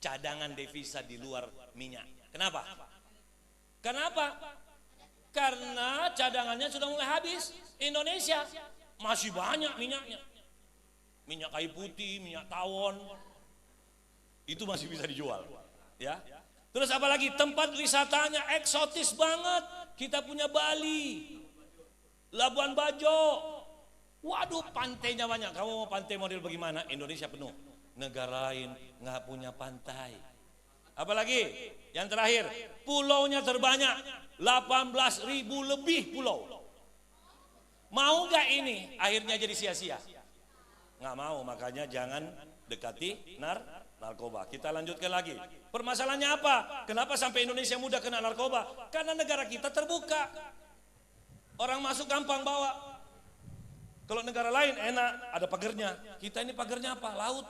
cadangan devisa di luar minyak. Kenapa? Kenapa? Karena cadangannya sudah mulai habis. Indonesia masih banyak minyaknya. Minyak kayu putih, minyak tawon, itu masih bisa dijual. Ya. Terus apalagi tempat wisatanya eksotis banget. Kita punya Bali, Labuan Bajo. Waduh, pantainya banyak. Kamu mau pantai model bagaimana? Indonesia penuh. Negara lain nggak punya pantai. Apalagi yang terakhir, pulaunya terbanyak, 18.000 lebih pulau. Mau nggak ini akhirnya jadi sia-sia? Nggak mau, makanya jangan dekati narkoba. Kita lanjutkan lagi. Permasalahannya apa? Kenapa sampai Indonesia mudah kena narkoba? Karena negara kita terbuka. Orang masuk gampang bawa. Kalau negara lain enak, ada pagernya. Kita ini pagernya apa? Laut.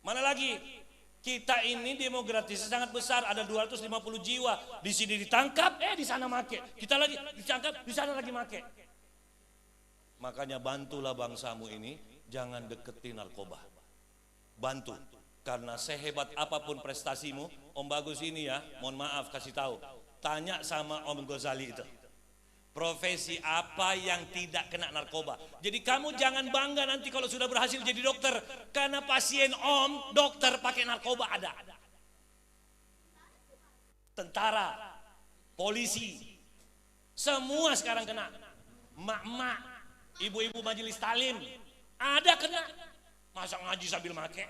Mana lagi? Kita ini demokratisnya sangat besar, ada 250 jiwa. Di sini ditangkap, di sana make. Kita lagi ditangkap, di sana lagi make. Makanya bantulah bangsamu ini, jangan deketin narkoba. Bantu, karena sehebat apapun prestasimu, Om Bagus ini ya, mohon maaf kasih tahu. Tanya sama Om Ghazali itu. Profesi apa yang tidak kena narkoba? Jadi kamu jangan bangga nanti kalau sudah berhasil jadi dokter, karena pasien Om, dokter pakai narkoba ada. Tentara, polisi, semua sekarang kena. Mak-mak, ibu-ibu majelis talim, ada kena. Masa ngaji sambil make?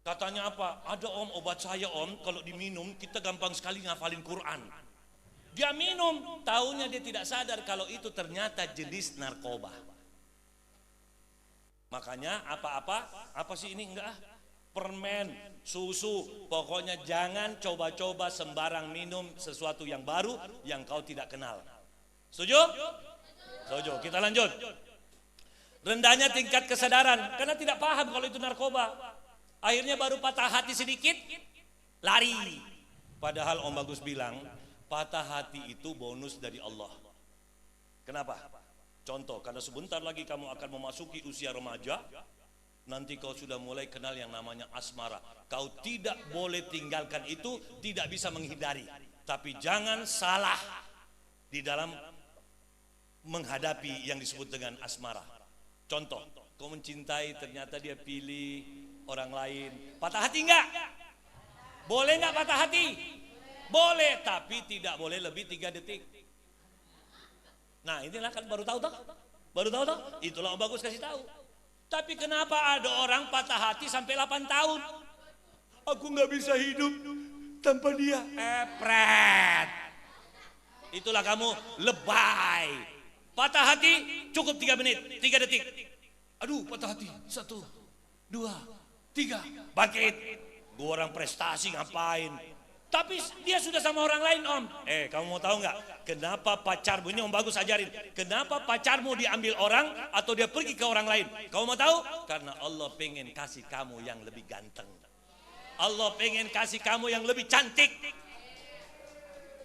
Katanya apa? Ada Om, obat saya Om, kalau diminum kita gampang sekali ngafalin Quran. Dia minum, taunya dia tidak sadar kalau itu ternyata jenis narkoba. Makanya apa sih ini? Enggak, permen, susu, pokoknya jangan coba-coba sembarang minum sesuatu yang baru yang kau tidak kenal. Setuju? Setuju. Kita lanjut. Rendahnya tingkat kesadaran karena tidak paham kalau itu narkoba. Akhirnya baru patah hati sedikit, lari. Padahal Om Bagus bilang, patah hati itu bonus dari Allah. Kenapa? Contoh, karena sebentar lagi kamu akan memasuki usia remaja, nanti kau sudah mulai kenal yang namanya asmara. Kau tidak boleh tinggalkan itu, tidak bisa menghindari. Tapi jangan salah di dalam menghadapi yang disebut dengan asmara. Contoh, kau mencintai ternyata dia pilih orang lain. Patah hati enggak? Boleh enggak patah hati? Boleh, tapi tidak boleh lebih 3 detik. Nah, inilah kan baru tahu toh? Baru tahu toh? Itulah Om Bagus kasih tahu. Tapi kenapa ada orang patah hati sampai 8 tahun? Aku nggak bisa hidup tanpa dia. Pret. Itulah kamu lebay. Patah hati cukup 3 menit, 3 detik. Aduh, patah hati. 1, 2, 3. Bangkit. Gua orang prestasi ngapain? Tapi dia sudah sama orang lain Om. Kamu mau tahu nggak? Kenapa pacarmu, ini Om Bagus ajarin. Kenapa pacarmu diambil orang atau dia pergi ke orang lain? Kamu mau tahu? Karena Allah pengen kasih kamu yang lebih ganteng. Allah pengen kasih kamu yang lebih cantik.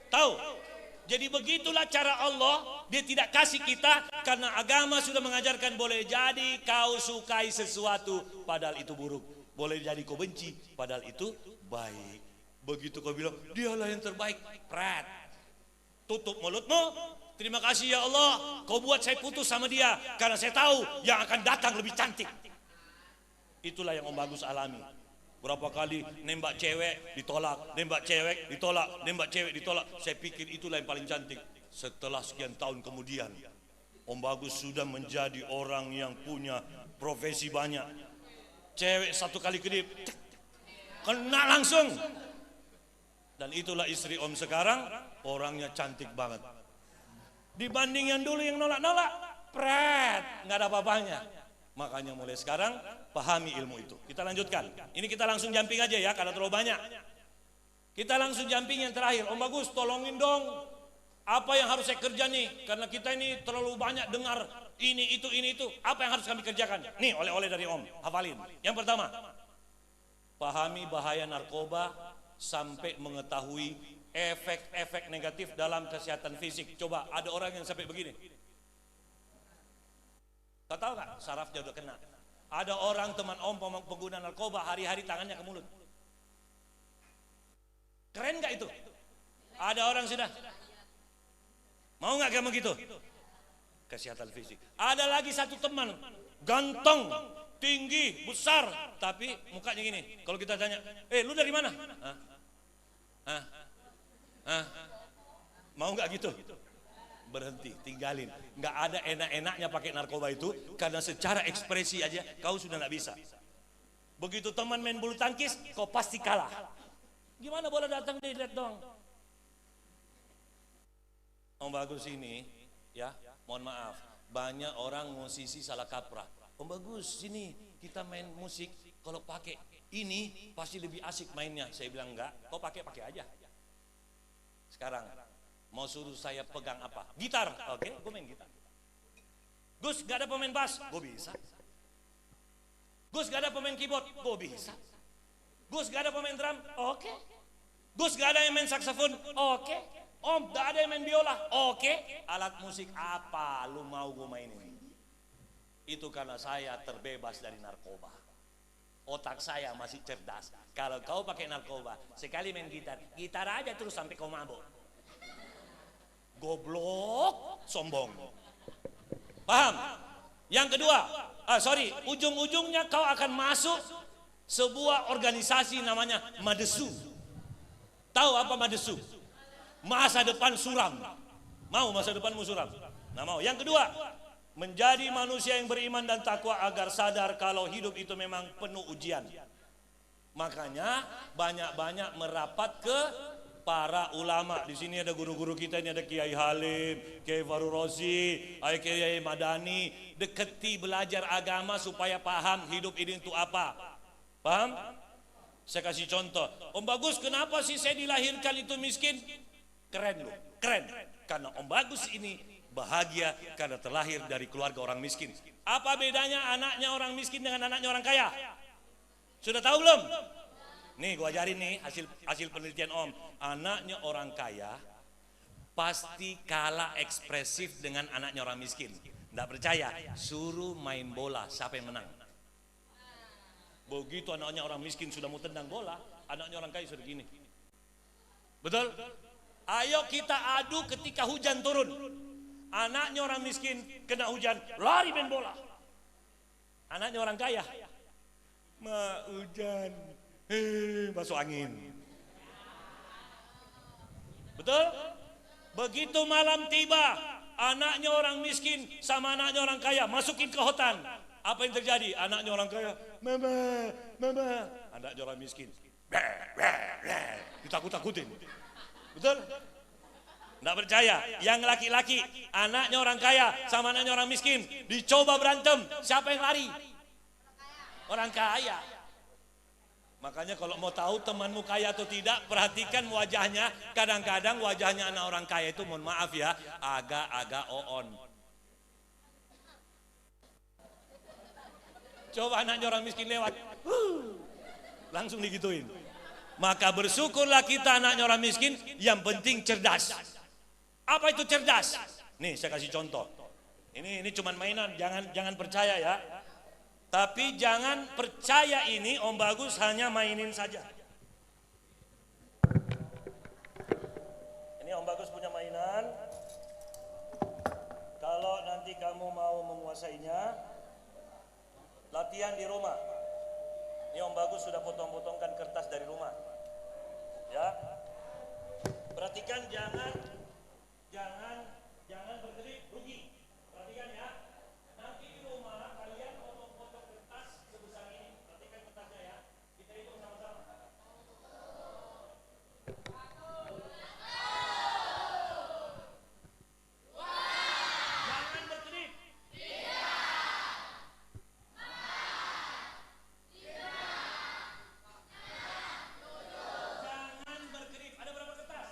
Tahu? Jadi begitulah cara Allah. Dia tidak kasih kita karena agama sudah mengajarkan boleh jadi kau sukai sesuatu padahal itu buruk. Boleh jadi kau benci padahal itu baik. Begitu kau bilang, dialah yang terbaik. Prat. Tutup mulutmu. Terima kasih ya Allah, kau buat saya putus sama dia. Karena saya tahu yang akan datang lebih cantik. Itulah yang Om Bagus alami. Berapa kali nembak cewek ditolak, nembak cewek ditolak, nembak cewek ditolak. Saya pikir itulah yang paling cantik. Setelah sekian tahun kemudian, Om Bagus sudah menjadi orang yang punya profesi banyak. Cewek 1 kali kedip, kena langsung. Dan itulah istri Om sekarang, orangnya cantik banget. Dibanding yang dulu yang nolak-nolak, pret, nggak ada apa-apanya. Makanya mulai sekarang pahami ilmu itu. Kita lanjutkan. Ini kita langsung jumping aja ya, karena terlalu banyak. Kita langsung jumping yang terakhir. Om Bagus, tolongin dong. Apa yang harus saya kerja nih? Karena kita ini terlalu banyak dengar ini itu. Apa yang harus kami kerjakan? Nih oleh-oleh dari Om, hafalin. Yang pertama, pahami bahaya narkoba sampai mengetahui efek-efek negatif dalam kesehatan fisik. Coba ada orang yang sampai begini. Kau tahu gak? Sarafnya udah kena. Ada orang teman Om pengguna narkoba hari-hari tangannya ke mulut. Keren gak itu? Ada orang sudah. Mau gak kamu gitu? Kesehatan fisik. Ada lagi satu teman, ganteng, tinggi, besar, tapi mukanya gini. Kalau kita tanya, lu dari mana? Mau nggak gitu? Berhenti, tinggalin. Nggak ada enak-enaknya pakai narkoba itu, karena secara ekspresi aja kau sudah nggak bisa. Begitu teman main bulu tangkis, kau pasti kalah. Gimana bola datang dilihat dong? Om Bagus ini, ya, mohon maaf, banyak orang musisi salah kaprah. Om Bagus, sini kita main musik, kalau pakai ini pasti lebih asik mainnya. Saya bilang enggak, kau pakai aja. Sekarang mau suruh saya pegang apa? Gitar, oke, gue main gitar. Gus, gak ada pemain bass, gue bisa. Gus, gak ada pemain keyboard, gue bisa. Gus, gak ada pemain drum, oke. Gus, gak ada yang main saksofon, oke. Om, gak ada yang main biola, oke. Alat musik apa lu mau gue mainin? Itu karena saya terbebas dari narkoba. Otak saya masih cerdas. Kalau kau pakai narkoba, sekali main gitar aja terus sampai kau mabuk. Goblok, sombong. Paham? Yang kedua, ujung-ujungnya kau akan masuk sebuah organisasi namanya Madesu. Tahu apa Madesu? Masa depan suram. Mau masa depanmu suram? Nah mau. Yang kedua, menjadi manusia yang beriman dan takwa agar sadar kalau hidup itu memang penuh ujian. Makanya banyak-banyak merapat ke para ulama. Di sini ada guru-guru kita, ini ada Kiai Halim, Kiai Farul Rozi, Kiai Madani. Deketi belajar agama supaya paham hidup ini itu apa. Paham? Saya kasih contoh. Om Bagus, kenapa sih saya dilahirkan itu miskin? Keren loh, keren. Karena Om Bagus ini bahagia karena terlahir dari keluarga orang miskin. Apa bedanya anaknya orang miskin dengan anaknya orang kaya? Sudah tahu belum? Nih gua ajarin nih hasil penelitian Om. Anaknya orang kaya pasti kalah ekspresif dengan anaknya orang miskin. Nggak percaya? Suruh main bola, siapa yang menang? Begitu anaknya orang miskin sudah mau tendang bola, anaknya orang kaya sudah gini. Betul? Ayo kita adu ketika hujan turun. Anaknya orang miskin kena hujan, lari main bola. Anaknya orang kaya, hujan, masuk angin. Betul? Begitu malam tiba, anaknya orang miskin sama anaknya orang kaya masukin ke hutan. Apa yang terjadi? Anaknya orang kaya, mama. Anaknya orang miskin, ditakut-takutin. Betul? Nggak percaya? Yang laki-laki, anaknya orang kaya sama anaknya orang miskin, dicoba berantem, siapa yang lari? Orang kaya. Makanya kalau mau tahu temanmu kaya atau tidak, perhatikan wajahnya. Kadang-kadang wajahnya anak orang kaya itu, mohon maaf ya, agak-agak on. Coba anaknya orang miskin lewat, langsung digituin. Maka bersyukurlah kita anaknya orang miskin, yang penting cerdas. Apa itu cerdas? Nih saya kasih contoh. Ini cuma mainan, jangan percaya ya. Tapi jangan percaya ini Om Bagus hanya mainin saja. Ini Om Bagus punya mainan. Kalau nanti kamu mau menguasainya, latihan di rumah. Ini Om Bagus sudah potong-potongkan kertas dari rumah. Ya. Perhatikan jangan bergerik rugi. Perhatikan ya. Nanti di rumah kalian potong-potong kertas sebesar ini. Perhatikan kertasnya ya. Kita hitung sama-sama. Jangan bergerik. Jangan berkedip. Ada berapa kertas?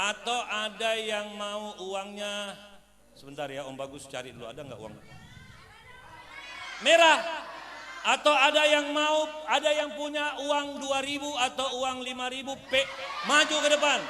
Atau ada yang mau uangnya, sebentar ya Om Bagus cari dulu, ada nggak uang merah? Atau ada yang mau, ada yang punya uang 2.000 atau uang 5.000, maju ke depan.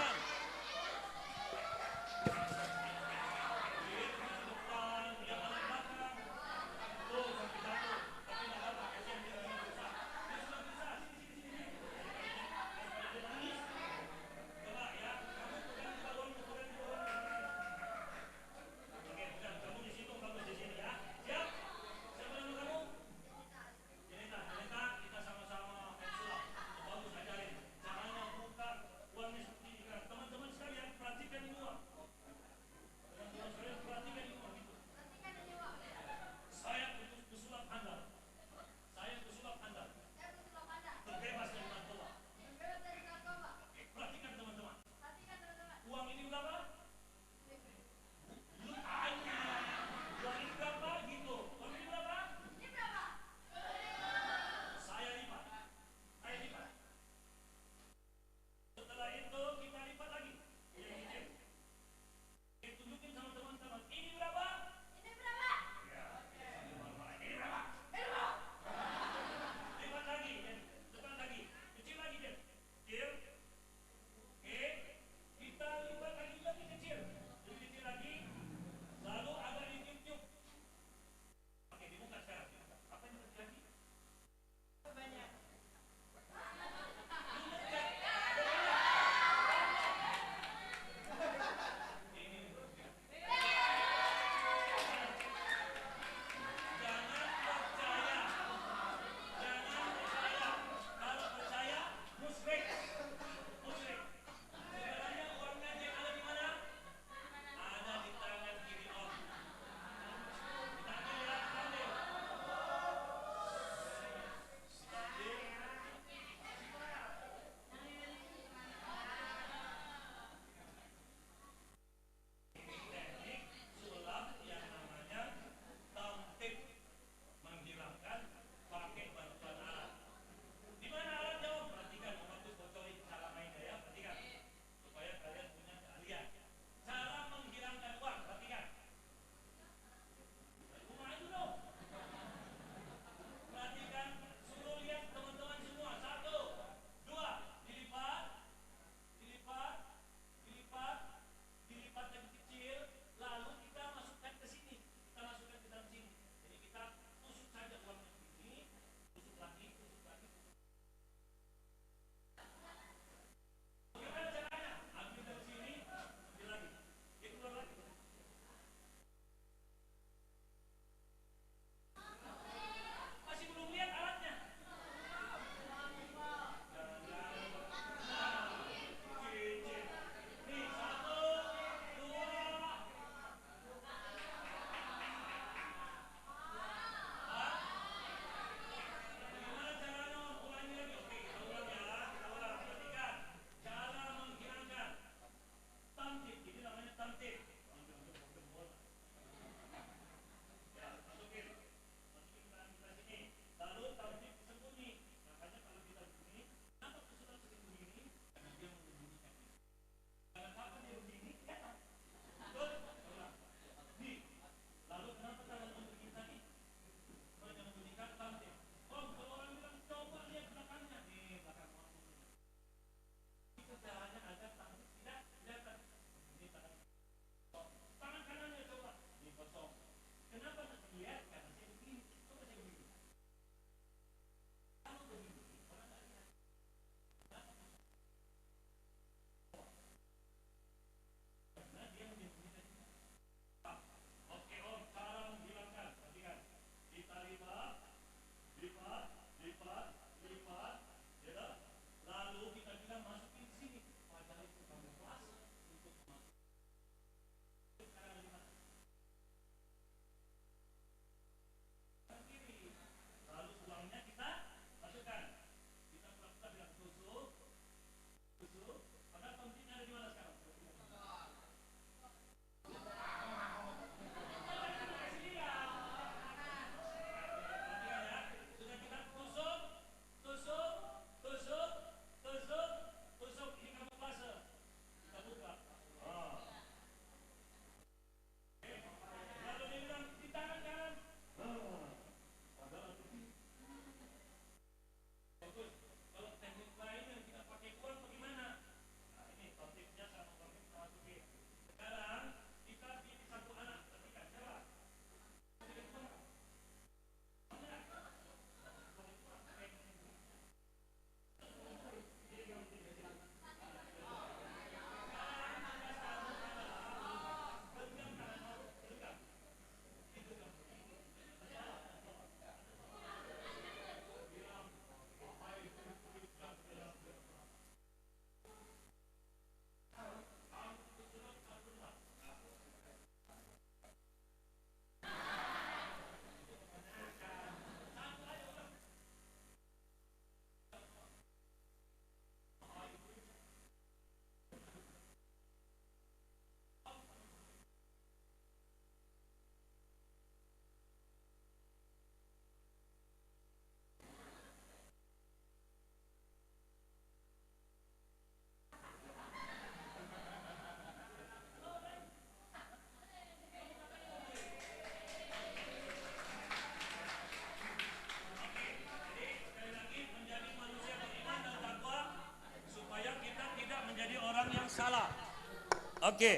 Oke.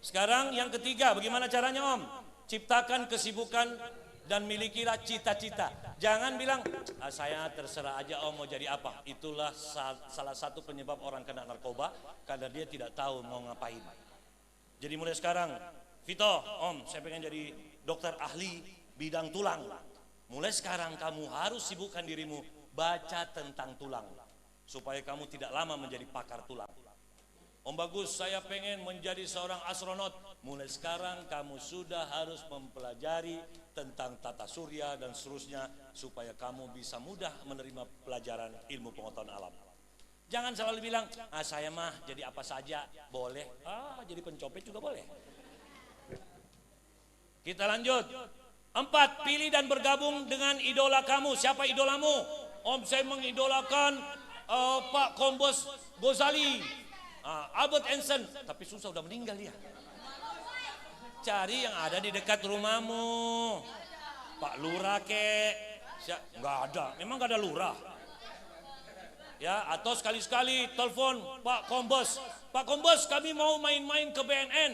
Sekarang yang ketiga, bagaimana caranya Om? Ciptakan kesibukan dan milikilah cita-cita. Jangan bilang, saya terserah aja Om mau jadi apa. Itulah salah satu penyebab orang kena narkoba, karena dia tidak tahu mau ngapain. Jadi mulai sekarang, Vito, Om, saya pengen jadi dokter ahli bidang tulang. Mulai sekarang kamu harus sibukkan dirimu baca tentang tulang, supaya kamu tidak lama menjadi pakar tulang. Om Bagus, saya pengen menjadi seorang astronot. Mulai sekarang kamu sudah harus mempelajari tentang tata surya dan seterusnya, supaya kamu bisa mudah menerima pelajaran ilmu pengetahuan alam. Jangan selalu bilang, saya mah jadi apa saja boleh. Jadi pencopet juga boleh. Kita lanjut. 4, pilih dan bergabung dengan idola kamu. Siapa idolamu? Om, saya mengidolakan Pak Kombes Ghazali, Albert Einstein, tapi susah, udah meninggal dia. Cari yang ada di dekat rumahmu. Pak Lurah kek, nggak ada, memang nggak ada lurah. Ya, atau sekali-sekali telepon Pak Kombes. Pak Kombes, kami mau main-main ke BNN.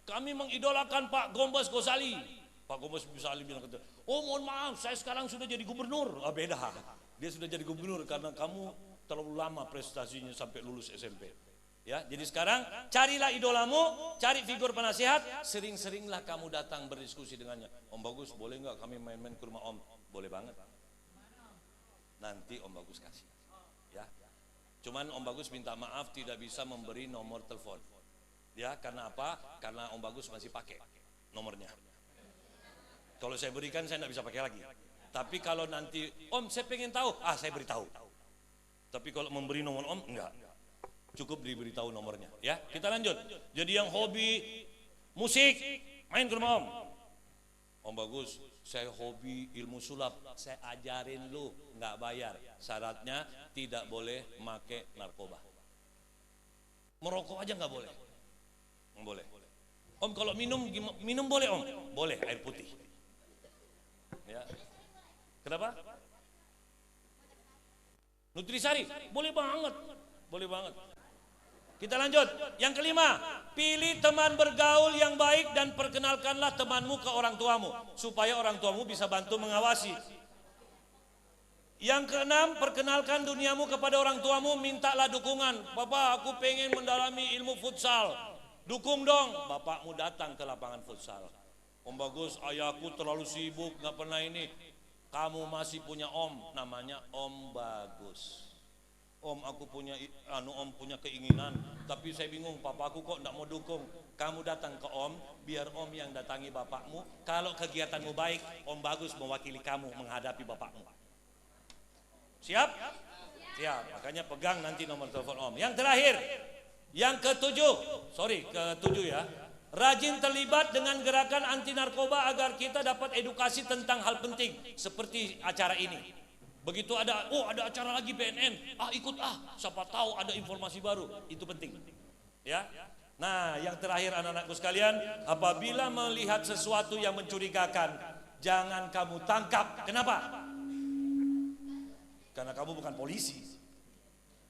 Kami mengidolakan Pak Kombes Ghazali. Pak Kombes Ghazali bilang, oh mohon maaf, saya sekarang sudah jadi gubernur. Beda, dia sudah jadi gubernur karena kamu terlalu lama prestasinya sampai lulus SMP. Ya, jadi sekarang carilah idolamu, cari figur penasihat, sering-seringlah kamu datang berdiskusi dengannya. Om Bagus, boleh nggak kami main-main ke rumah Om? Boleh banget. Nanti Om Bagus kasih. Ya, cuman Om Bagus minta maaf tidak bisa memberi nomor telepon. Ya, karena apa? Karena Om Bagus masih pakai nomornya. Kalau saya berikan saya tidak bisa pakai lagi. Tapi kalau nanti Om saya pengen tahu, saya beritahu. Tapi kalau memberi nomor Om enggak. Cukup diberitahu nomornya, ya. Kita lanjut. Jadi yang hobi musik, main ke rumah Om. Om Bagus, saya hobi ilmu sulap, saya ajarin lu, nggak bayar. Syaratnya tidak boleh make narkoba. Merokok aja nggak boleh. Nggak boleh. Om kalau minum boleh Om? Boleh, air putih. Ya. Kenapa? Nutrisari, boleh banget. Boleh banget. Kita lanjut. Yang kelima, pilih teman bergaul yang baik dan perkenalkanlah temanmu ke orang tuamu, supaya orang tuamu bisa bantu mengawasi. Yang keenam, perkenalkan duniamu kepada orang tuamu, mintalah dukungan. Bapak, aku pengen mendalami ilmu futsal. Dukung dong. Bapakmu datang ke lapangan futsal. Om Bagus, ayahku terlalu sibuk, gak pernah ini. Kamu masih punya Om, namanya Om Bagus. Om, aku punya Om punya keinginan, tapi saya bingung, papaku kok enggak mau dukung. Kamu datang ke Om, biar Om yang datangi bapakmu. Kalau kegiatanmu baik, Om Bagus mewakili kamu menghadapi bapakmu. Siap? Siap. Makanya pegang nanti nomor telepon Om. Yang terakhir, yang ketujuh ya. Rajin terlibat dengan gerakan anti narkoba agar kita dapat edukasi tentang hal penting seperti acara ini. Begitu ada acara lagi BNN, ikut siapa tahu ada informasi baru, itu penting. Ya. Nah, yang terakhir anak-anakku sekalian, apabila melihat sesuatu yang mencurigakan, jangan kamu tangkap. Kenapa? Karena kamu bukan polisi.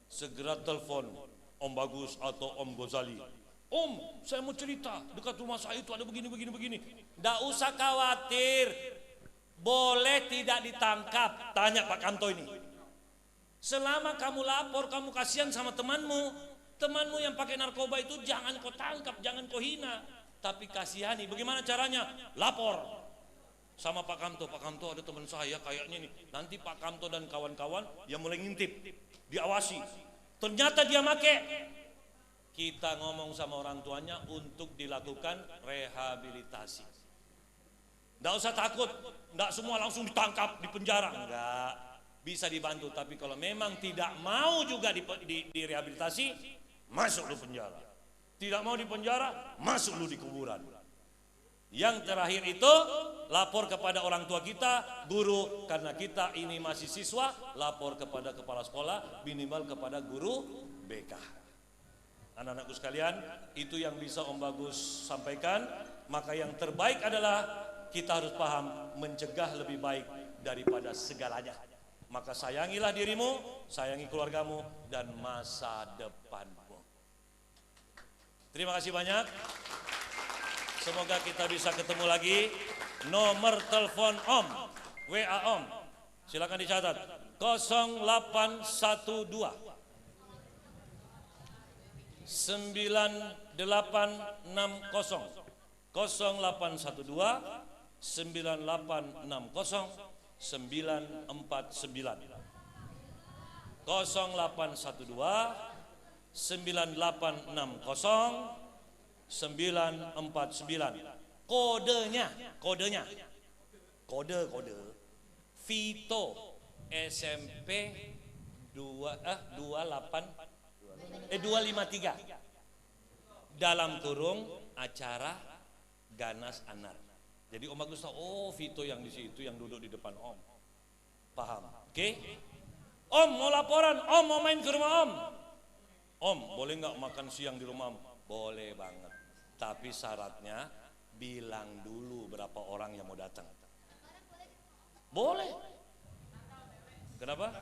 Segera telepon Om Bagus atau Om Ghazali. Om, saya mau cerita, dekat rumah saya itu ada begini. Nggak usah khawatir. Boleh tidak ditangkap, tanya Pak Kamto ini. Selama kamu lapor, kamu kasihan sama temanmu yang pakai narkoba itu jangan kau tangkap, jangan kau hina, tapi kasihani. Bagaimana caranya? Lapor sama Pak Kamto. Pak Kamto, ada teman saya kayaknya nih. Nanti Pak Kamto dan kawan-kawan yang mulai ngintip, diawasi. Ternyata dia make. Kita ngomong sama orang tuanya untuk dilakukan rehabilitasi. Nggak usah takut, nggak semua langsung ditangkap, dipenjara. Enggak, bisa dibantu. Tapi kalau memang tidak mau juga direhabilitasi, masuk lu penjara. Tidak mau di penjara, masuk lu di kuburan. Yang terakhir itu, lapor kepada orang tua kita, guru. Karena kita ini masih siswa, lapor kepada kepala sekolah, minimal kepada guru BK. Anak-anakku sekalian, itu yang bisa Om Bagus sampaikan. Maka yang terbaik adalah kita harus paham, mencegah lebih baik daripada segalanya. Maka sayangilah dirimu, sayangi keluargamu, dan masa depanmu. Terima kasih banyak. Semoga kita bisa ketemu lagi. Nomor telepon Om, WA Om, silakan dicatat 0812 9860 0812 9860 949 0812 9860 949. Kode Vito SMP 253 dalam kurung acara Ganas Anar. Jadi Om Agus tahu, oh Vito yang di situ yang duduk di depan Om. Paham? Oke? Om mau laporan, Om mau main ke rumah Om. Om boleh nggak makan siang di rumah Om? Boleh banget. Tapi syaratnya bilang dulu berapa orang yang mau datang. Boleh. Kenapa?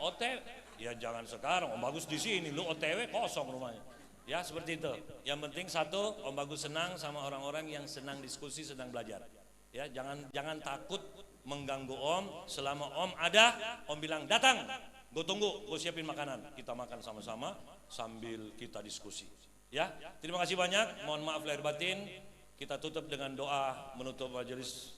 OTW. Ya jangan sekarang, Om Bagus di sini, lu OTW kosong rumahnya. Ya seperti itu. Yang penting satu, Om Bagus senang sama orang-orang yang senang diskusi, senang belajar. Ya jangan takut mengganggu Om. Selama Om ada, Om bilang datang. Gue tunggu, gue siapin makanan. Kita makan sama-sama sambil kita diskusi. Ya, terima kasih banyak. Mohon maaf lahir batin. Kita tutup dengan doa menutup majelis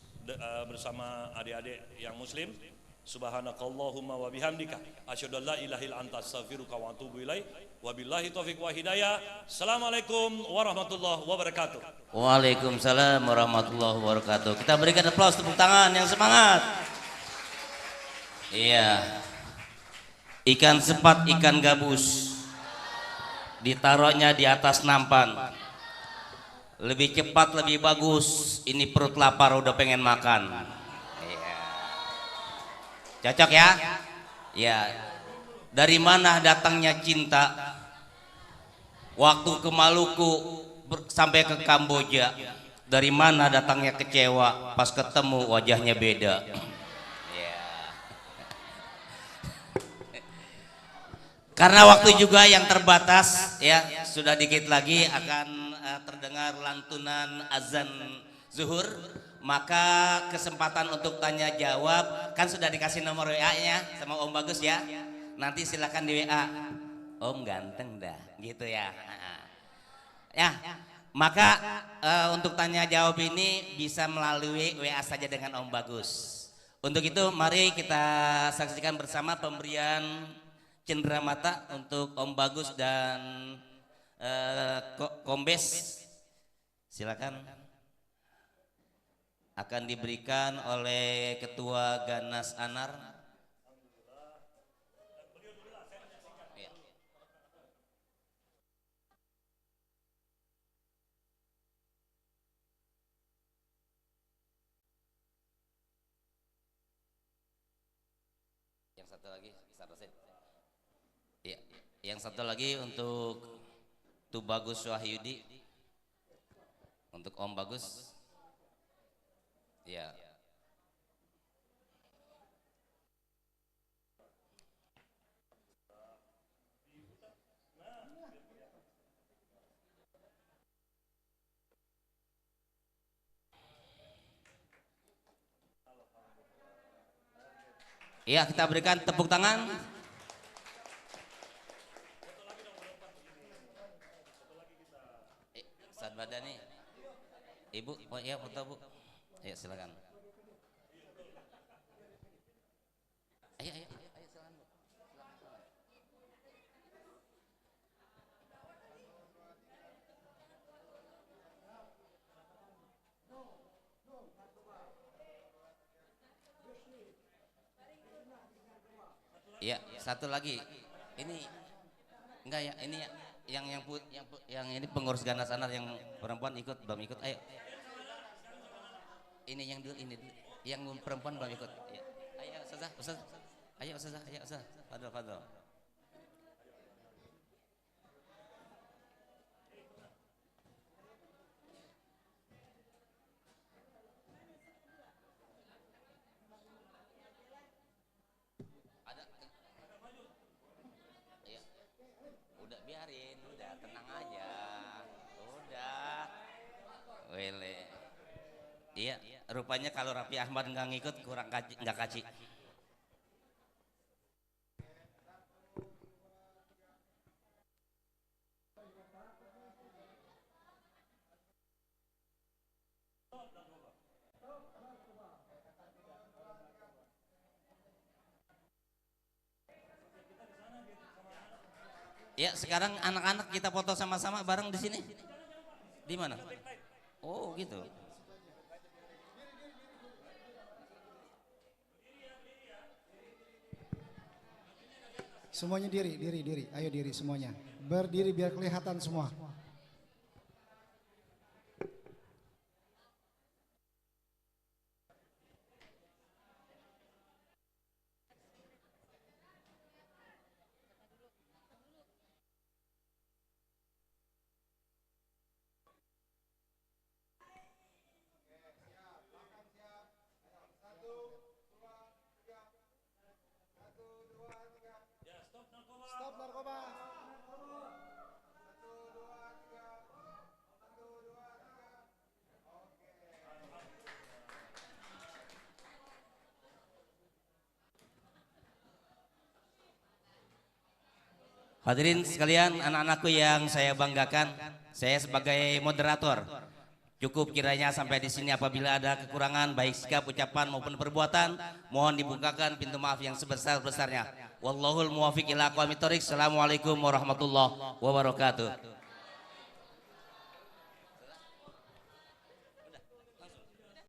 bersama adik-adik yang muslim. Subhanakallahumma wa bihamdika asyhadu an la ilaha illa anta astaghfiruka wa atubu ilaik. Wabillahi taufiq wa hidayah. Assalamualaikum warahmatullahi wabarakatuh. Waalaikumsalam warahmatullahi wabarakatuh. Kita berikan aplaus, tepuk tangan yang semangat. Iya. Ikan sepat, ikan gabus ditaruhnya di atas nampan. Lebih cepat, lebih bagus. Ini perut lapar udah pengen makan. Iya. Cocok ya? Ya. Dari mana datangnya cinta? Waktu ke Maluku sampai ke Kamboja. Dari mana datangnya kecewa? Pas ketemu wajahnya beda. Karena waktu juga yang terbatas, ya sudah dikit lagi akan terdengar lantunan azan zuhur, maka kesempatan untuk tanya jawab kan sudah dikasih nomor WA-nya sama Om Bagus ya. Nanti silakan di WA. Om ganteng dah, gitu ya. Ya, maka untuk tanya jawab ini bisa melalui WA saja dengan Om Bagus. Untuk itu mari kita saksikan bersama pemberian cenderamata untuk Om Bagus dan Kombes. Silakan. Akan diberikan oleh Ketua Ganas Anar. Yang satu lagi, ya, yang satu lagi untuk Tubagus Wahyudi, untuk Om Bagus, ya. Ya, kita berikan tepuk tangan. Ustaz Badani, Ibu, oh ya foto Bu. Ayo silakan. Ayo silakan Bu. Iya, satu lagi. Ini enggak ya, ini yang ini pengurus Ganas Anar yang perempuan ikut belum ikut? Ayo. Ini yang dulu, ini dulu. Yang perempuan belum ikut. Ya. Ayo Ustazah. Ayo Ustazah. Fadol. Udah biarin, udah tenang aja. Wele. Iya, rupanya kalau Raffi Ahmad nggak ngikut kurang kaci, nggak kaci. Ya, sekarang anak-anak kita foto sama-sama bareng di sini. Di mana? Oh, gitu. Semuanya diri. Ayo diri semuanya. Berdiri biar kelihatan semua. Stop narkoba. Hadirin sekalian, anak-anakku yang saya banggakan, saya sebagai moderator cukup kiranya sampai di sini. Apabila ada kekurangan baik sikap, ucapan maupun perbuatan, mohon dibukakan pintu maaf yang sebesar-besarnya. Wallahul muwaffiq ila aqwamit thoriq. Assalamualaikum warahmatullahi wabarakatuh.